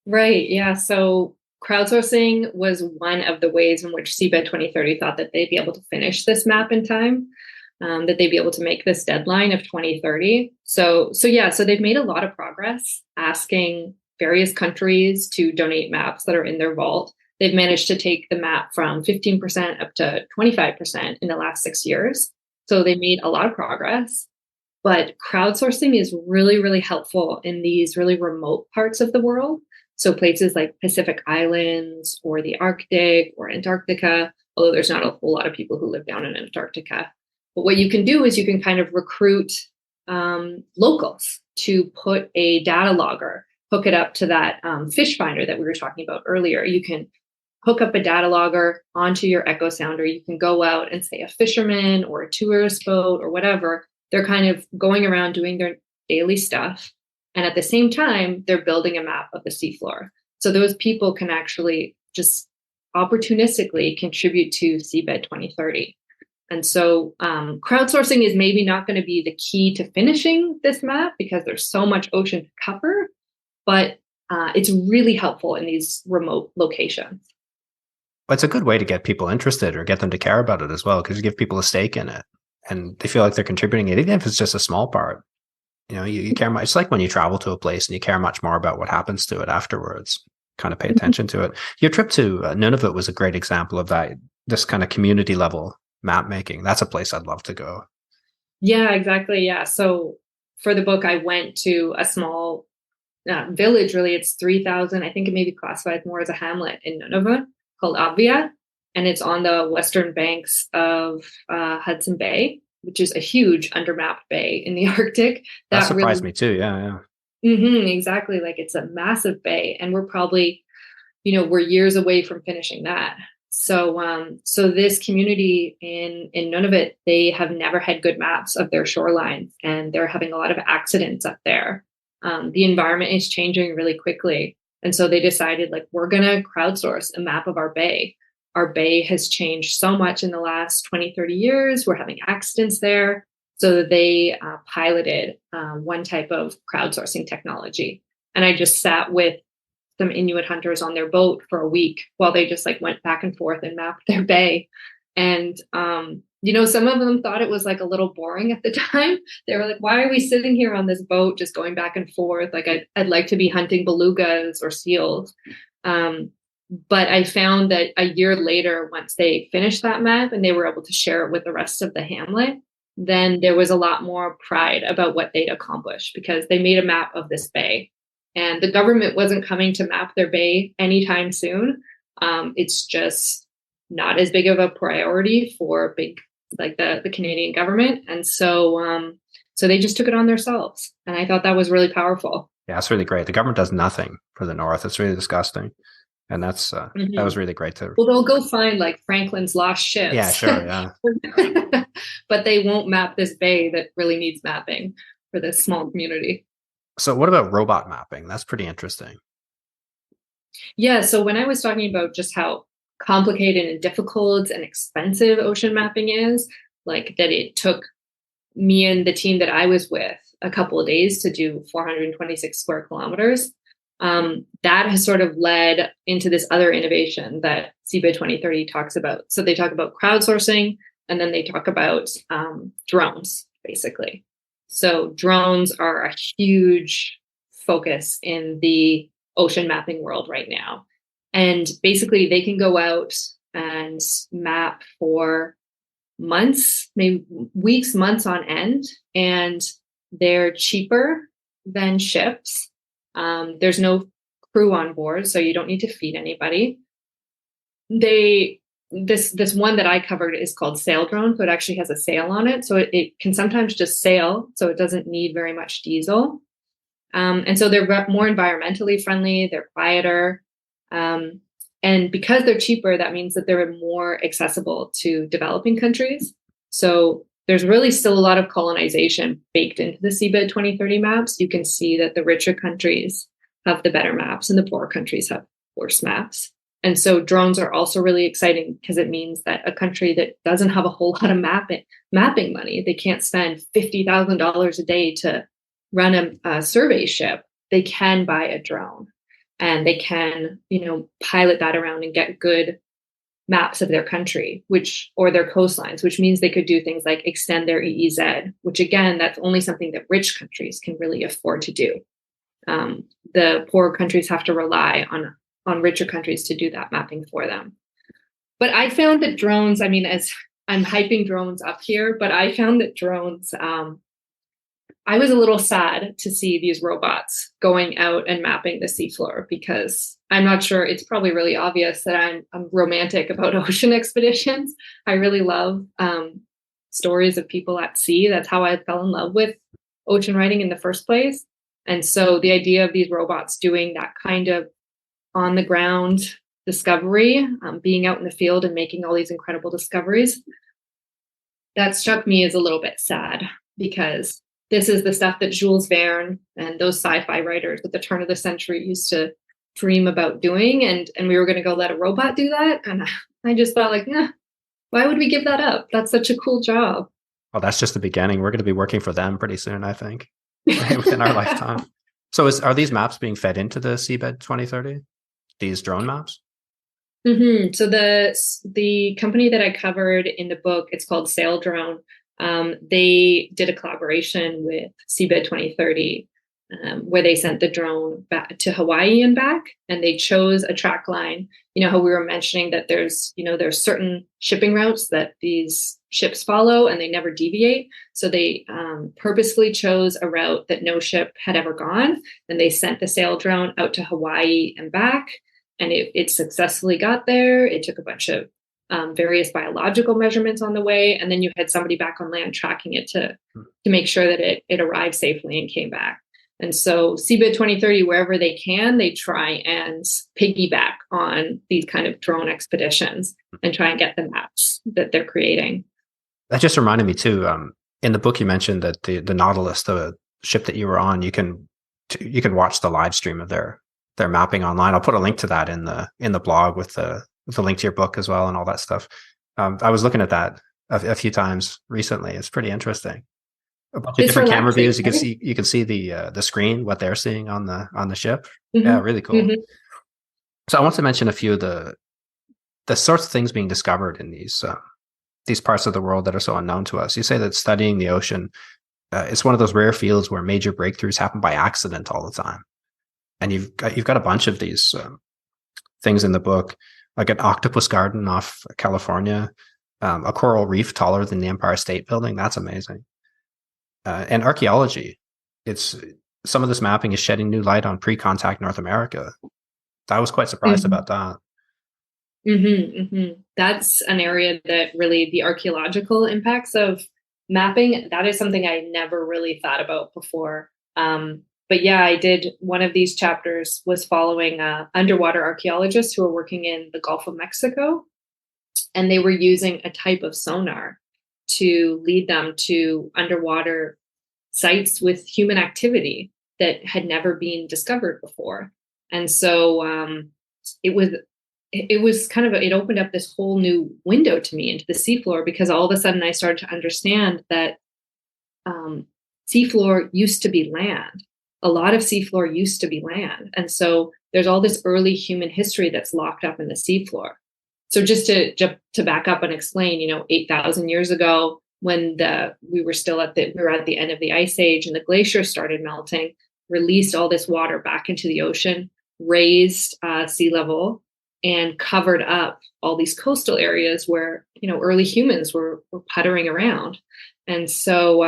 Right. Yeah. So crowdsourcing was one of the ways in which Seabed 2030 thought that they'd be able to finish this map in time, that they'd be able to make this deadline of 2030. So they've made a lot of progress asking various countries to donate maps that are in their vault. They've managed to take the map from 15% up to 25% in the last 6 years. So they made a lot of progress. But crowdsourcing is really, really helpful in these really remote parts of the world. So places like Pacific Islands or the Arctic or Antarctica, although there's not a whole lot of people who live down in Antarctica. But what you can do is you can kind of recruit locals to put a data logger, hook it up to that fish finder that we were talking about earlier. You can hook up a data logger onto your echo sounder. You can go out and say a fisherman or a tourist boat or whatever. They're kind of going around doing their daily stuff. And at the same time, they're building a map of the seafloor. So those people can actually just opportunistically contribute to Seabed 2030. And so crowdsourcing is maybe not going to be the key to finishing this map because there's so much ocean to cover, but it's really helpful in these remote locations. But it's a good way to get people interested or get them to care about it as well, because you give people a stake in it and they feel like they're contributing it, even if it's just a small part. You care much. It's like when you travel to a place and you care much more about what happens to it afterwards, kind of pay attention to it. Your trip to Nunavut was a great example of that, this kind of community level map making. That's a place I'd love to go. Yeah, exactly. Yeah. So for the book, I went to a small village, really. It's 3,000. I think it may be classified more as a hamlet in Nunavut called Abia. And it's on the western banks of Hudson Bay, which is a huge undermapped bay in the Arctic. That surprised me too. Yeah. Exactly. Like it's a massive bay. And we're probably, we're years away from finishing that. So this community in Nunavut, they have never had good maps of their shorelines, and they're having a lot of accidents up there. The environment is changing really quickly. And so they decided, like, we're going to crowdsource a map of our bay. Our bay has changed so much in the last 20, 30 years. We're having accidents there. So they piloted one type of crowdsourcing technology. And I just sat with some Inuit hunters on their boat for a week while they just went back and forth and mapped their bay. And, some of them thought it was a little boring at the time. They were like, why are we sitting here on this boat just going back and forth? I'd like to be hunting belugas or seals. But I found that a year later, once they finished that map and they were able to share it with the rest of the hamlet, then there was a lot more pride about what they'd accomplished because they made a map of this bay. And the government wasn't coming to map their bay anytime soon. It's just not as big of a priority for the Canadian government. And so they just took it on themselves. And I thought that was really powerful. Yeah, that's really great. The government does nothing for the North. It's really disgusting. And that's that was really great too. Well, they'll go find Franklin's lost ships. Yeah, sure. Yeah. But they won't map this bay that really needs mapping for this small community. So what about robot mapping? That's pretty interesting. Yeah. So when I was talking about just how complicated and difficult and expensive ocean mapping is, that it took me and the team that I was with a couple of days to do 426 square kilometers. That has sort of led into this other innovation that Seabed 2030 talks about. So they talk about crowdsourcing, And then they talk about drones, basically. So drones are a huge focus in the ocean mapping world right now. And basically, they can go out and map for months, maybe weeks, months on end, and they're cheaper than ships. There's no crew on board, so you don't need to feed anybody. This one that I covered is called sail drone, so it actually has a sail on it, so it can sometimes just sail, so it doesn't need very much diesel. And so they're more environmentally friendly, they're quieter. And because they're cheaper, that means that they're more accessible to developing countries. So there's really still a lot of colonization baked into the seabed 2030 maps. You can see that the richer countries have the better maps and the poorer countries have worse maps. And so drones are also really exciting because it means that a country that doesn't have a whole lot of mapping money, they can't spend $50,000 a day to run a survey ship, they can buy a drone. And they can, pilot that around and get good maps of their country, or their coastlines, which means they could do things like extend their EEZ, which again, that's only something that rich countries can really afford to do. The poorer countries have to rely on richer countries to do that mapping for them. But I found that drones, as I'm hyping drones up here, but I found that drones, I was a little sad to see these robots going out and mapping the seafloor, because I'm not sure, it's probably really obvious that I'm romantic about ocean expeditions. I really love stories of people at sea. That's how I fell in love with ocean writing in the first place. And so the idea of these robots doing that kind of on the ground discovery, being out in the field and making all these incredible discoveries, that struck me as a little bit sad, because this is the stuff that Jules Verne and those sci-fi writers at the turn of the century used to dream about doing. And we were going to go let a robot do that. And I just thought, why would we give that up? That's such a cool job. Well, that's just the beginning. We're going to be working for them pretty soon, I think, within our lifetime. So are these maps being fed into the Seabed 2030? These drone maps? Mm-hmm. So the company that I covered in the book, it's called Sail Drone. They did a collaboration with Seabed 2030, where they sent the drone back to Hawaii and back, and they chose a track line. You know how we were mentioning that there's certain shipping routes that these ships follow and they never deviate. So they purposely chose a route that no ship had ever gone, and they sent the sail drone out to Hawaii and back, and it successfully got there. It took a bunch of various biological measurements on the way, and then you had somebody back on land tracking it to make sure that it arrived safely and came back. And so Seabed 2030, wherever they can, they try and piggyback on these kind of drone expeditions and try and get the maps that they're creating. That just reminded me too. In the book, you mentioned that the Nautilus, the ship that you were on, you can watch the live stream of their mapping online. I'll put a link to that in the blog with the link to your book as well and all that stuff. I was looking at that a few times recently. It's pretty interesting. A bunch of different camera views. You can see the screen, what they're seeing on the ship. Mm-hmm. Yeah, really cool. Mm-hmm. So I want to mention a few of the sorts of things being discovered in these parts of the world that are so unknown to us. You say that studying the ocean, it's one of those rare fields where major breakthroughs happen by accident all the time. And you've got a bunch of these things in the book, like an octopus garden off California, a coral reef taller than the Empire State Building. That's amazing. And archaeology, some of this mapping is shedding new light on pre-contact North America. I was quite surprised about that. Mm-hmm, mm-hmm. That's an area that really the archaeological impacts of mapping, that is something I never really thought about before. But yeah, I did. One of these chapters was following underwater archaeologists who were working in the Gulf of Mexico, and they were using a type of sonar to lead them to underwater sites with human activity that had never been discovered before. And so it was kind of it opened up this whole new window to me into the seafloor, because all of a sudden I started to understand that seafloor used to be land. A lot of seafloor used to be land. And so there's all this early human history that's locked up in the seafloor. So just to back up and explain, 8,000 years ago, when we were at the end of the ice age and the glaciers started melting, released all this water back into the ocean, raised sea level, and covered up all these coastal areas where early humans were puttering around. And so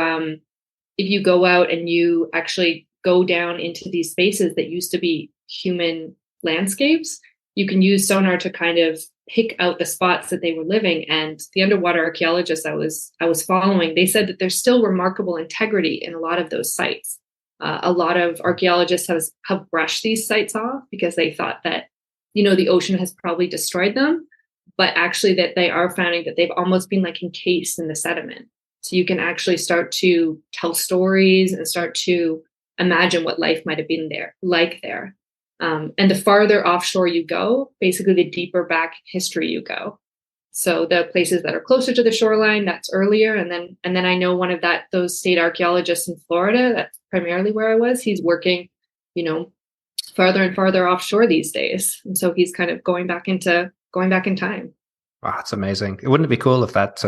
if you go out and you actually go down into these spaces that used to be human landscapes, you can use sonar to kind of pick out the spots that they were living. And the underwater archaeologists I was following, they said that there's still remarkable integrity in a lot of those sites. A lot of archaeologists have brushed these sites off because they thought that, the ocean has probably destroyed them, but actually that they are finding that they've almost been like encased in the sediment. So you can actually start to tell stories and start to imagine what life might have been there. And the farther offshore you go, basically the deeper back history you go. So the places that are closer to the shoreline, that's earlier. And then I know one of those state archaeologists in Florida, that's primarily where I was, he's working, farther and farther offshore these days. And so he's kind of going back in time. Wow, it's amazing. Wouldn't it be cool if that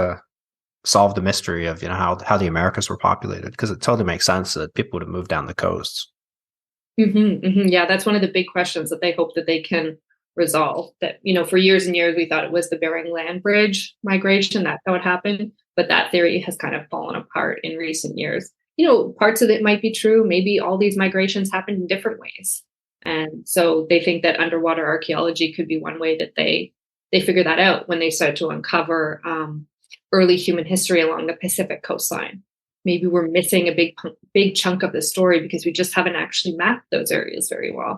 solved the mystery of, how the Americas were populated? Because it totally makes sense that people would have moved down the coasts. Yeah, that's one of the big questions that they hope that they can resolve. That, for years and years, we thought it was the Bering Land Bridge migration. That's how it happened. But that theory has kind of fallen apart in recent years. Parts of it might be true. Maybe all these migrations happened in different ways. And so they think that underwater archaeology could be one way that they figure that out when they start to uncover early human history along the Pacific coastline. Maybe we're missing a big chunk of the story because we just haven't actually mapped those areas very well.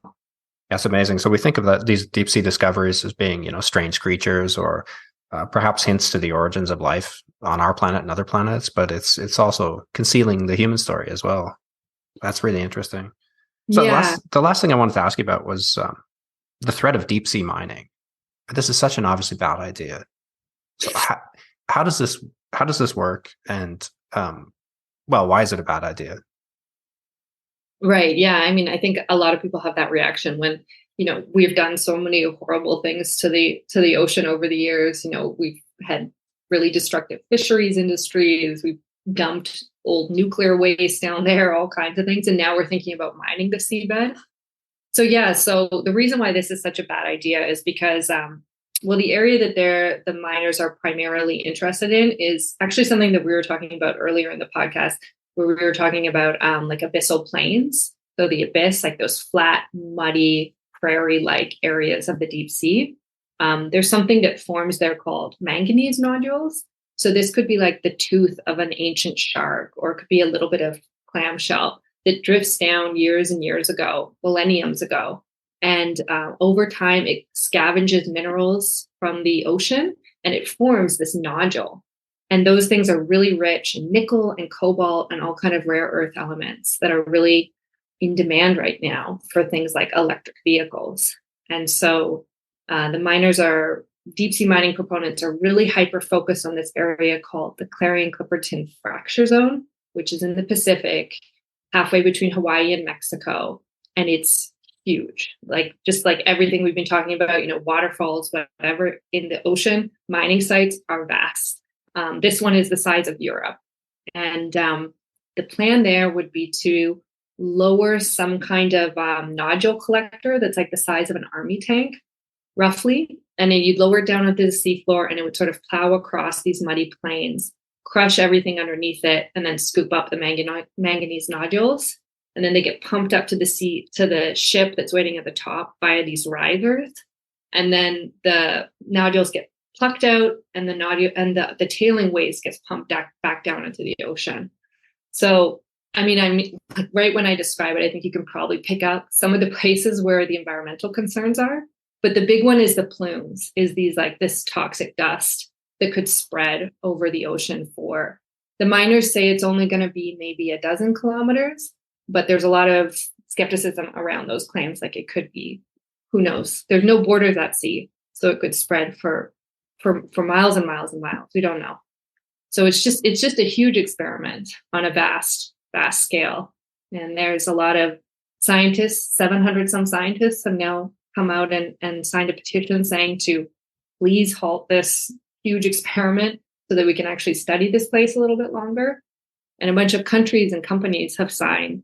That's amazing. So we think of these deep sea discoveries as being, strange creatures or perhaps hints to the origins of life on our planet and other planets, but it's also concealing the human story as well. That's really interesting. So Yeah. the last thing I wanted to ask you about was the threat of deep sea mining. This is such an obviously bad idea. So how does this work? And why is it a bad idea? Right. Yeah. I mean, I think a lot of people have that reaction when, we've done so many horrible things to the ocean over the years. We've had really destructive fisheries industries. We've dumped old nuclear waste down there, all kinds of things. And now we're thinking about mining the seabed. So yeah, so the reason why this is such a bad idea is because, the area that the miners are primarily interested in is actually something that we were talking about earlier in the podcast, where we were talking about like abyssal plains. So the abyss, like those flat, muddy, prairie-like areas of the deep sea. There's something that forms there called manganese nodules. So this could be like the tooth of an ancient shark, or it could be a little bit of clamshell that drifts down years and years ago, millenniums ago. And over time, it scavenges minerals from the ocean and it forms this nodule. And those things are really rich in nickel and cobalt and all kind of rare earth elements that are really in demand right now for things like electric vehicles. And so deep sea mining proponents are really hyper-focused on this area called the Clarion-Clipperton Fracture Zone, which is in the Pacific, halfway between Hawaii and Mexico. And it's huge. Just like everything we've been talking about, waterfalls, whatever, in the ocean, mining sites are vast. This one is the size of Europe. And the plan there would be to lower some kind of nodule collector that's like the size of an army tank, roughly. And then you'd lower it down onto the seafloor and it would sort of plow across these muddy plains, crush everything underneath it, and then scoop up the manganese nodules. And then they get pumped up to the ship that's waiting at the top via these risers. And then the nodules get plucked out and the tailing waste gets pumped back down into the ocean. So, I mean, right when I describe it, I think you can probably pick up some of the places where the environmental concerns are. But the big one is the plumes, is this toxic dust that could spread over the ocean for, the miners say it's only going to be maybe a dozen kilometers, but there's a lot of skepticism around those claims. Like it could be, who knows? There's no borders at sea. So it could spread for miles and miles and miles. We don't know. So it's just a huge experiment on a vast scale. And there's a lot of scientists, 700 some scientists have now come out and signed a petition saying to please halt this huge experiment so that we can actually study this place a little bit longer. And a bunch of countries and companies have signed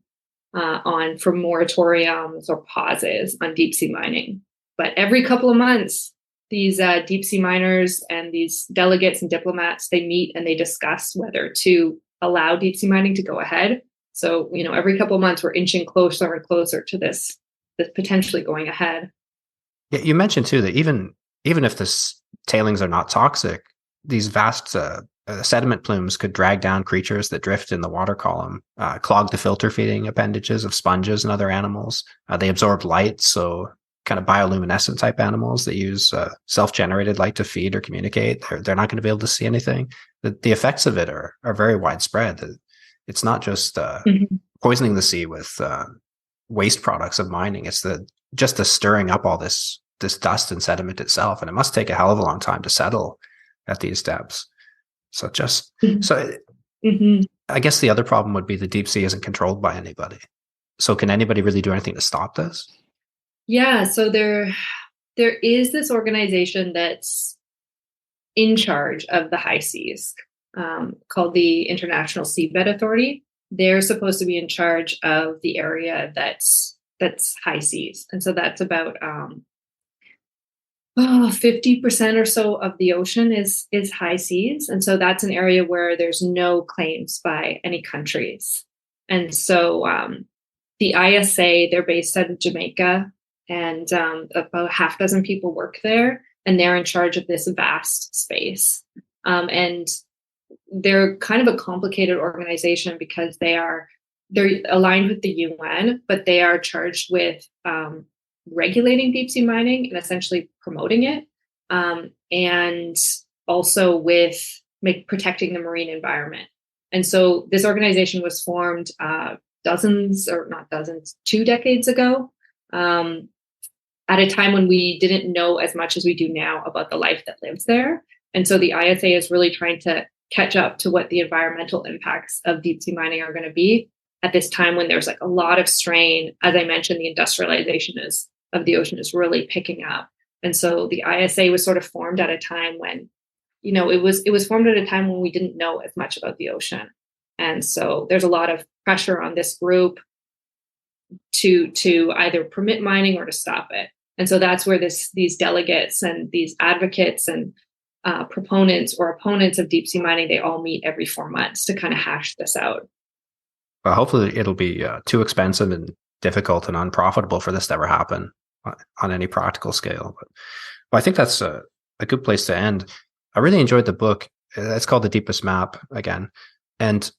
on for moratoriums or pauses on deep sea mining. But every couple of months, these deep sea miners and these delegates and diplomats, they meet and they discuss whether to allow deep sea mining to go ahead. So, every couple of months, we're inching closer and closer to this potentially going ahead. Yeah, you mentioned too that even if the tailings are not toxic, these vast sediment plumes could drag down creatures that drift in the water column, clog the filter feeding appendages of sponges and other animals. They absorb light, so kind of bioluminescent type animals that use self-generated light to feed or communicate, they're not going to be able to see anything. The effects of it are very widespread. It's not just poisoning the sea with waste products of mining. It's just the stirring up all this dust and sediment itself, and it must take a hell of a long time to settle at these depths. So I guess the other problem would be the deep sea isn't controlled by anybody. So can anybody really do anything to stop this? Yeah, so there is this organization that's in charge of the high seas, called the International Seabed Authority. They're supposed to be in charge of the area that's high seas, and so that's about 50% or so of the ocean is high seas, and so that's an area where there's no claims by any countries. And so the ISA, they're based out of Jamaica, and about half dozen people work there, and they're in charge of this vast space. And they're kind of a complicated organization because they're aligned with the UN, but they are charged with regulating deep sea mining and essentially promoting it, and also with protecting the marine environment. And so this organization was formed 2 decades ago, at a time when we didn't know as much as we do now about the life that lives there. And so the ISA is really trying to catch up to what the environmental impacts of deep sea mining are going to be at this time when there's a lot of strain. As I mentioned, the industrialization of the ocean is really picking up. And so the ISA was sort of formed at a time when, it was formed at a time when we didn't know as much about the ocean. And so there's a lot of pressure on this group to either permit mining or to stop it. And so that's where these delegates and these advocates and proponents or opponents of deep sea mining, they all meet every 4 months to kind of hash this out. Well, hopefully it'll be too expensive and difficult and unprofitable for this to ever happen on any practical scale. But I think that's a good place to end. I really enjoyed the book. It's called The Deepest Map again. And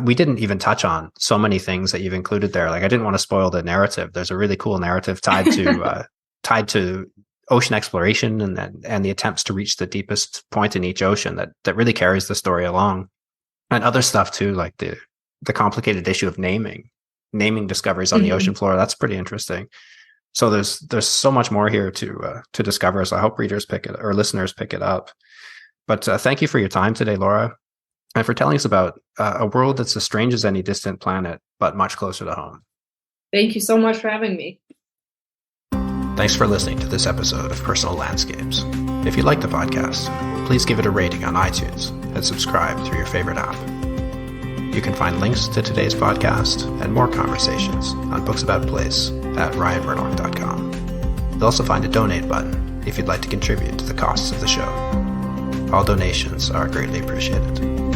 we didn't even touch on so many things that you've included there. I didn't want to spoil the narrative. There's a really cool narrative tied to ocean exploration and the attempts to reach the deepest point in each ocean that really carries the story along, and other stuff too, like the complicated issue of naming discoveries on the ocean floor. That's pretty interesting. So there's so much more here to discover. So I hope readers listeners pick it up. But thank you for your time today, Laura, and for telling us about a world that's as strange as any distant planet, but much closer to home. Thank you so much for having me. Thanks for listening to this episode of Personal Landscapes. If you like the podcast, please give it a rating on iTunes and subscribe through your favorite app. You can find links to today's podcast and more conversations on Books About Place at ryanmurdoch.com. You'll also find a donate button if you'd like to contribute to the costs of the show. All donations are greatly appreciated.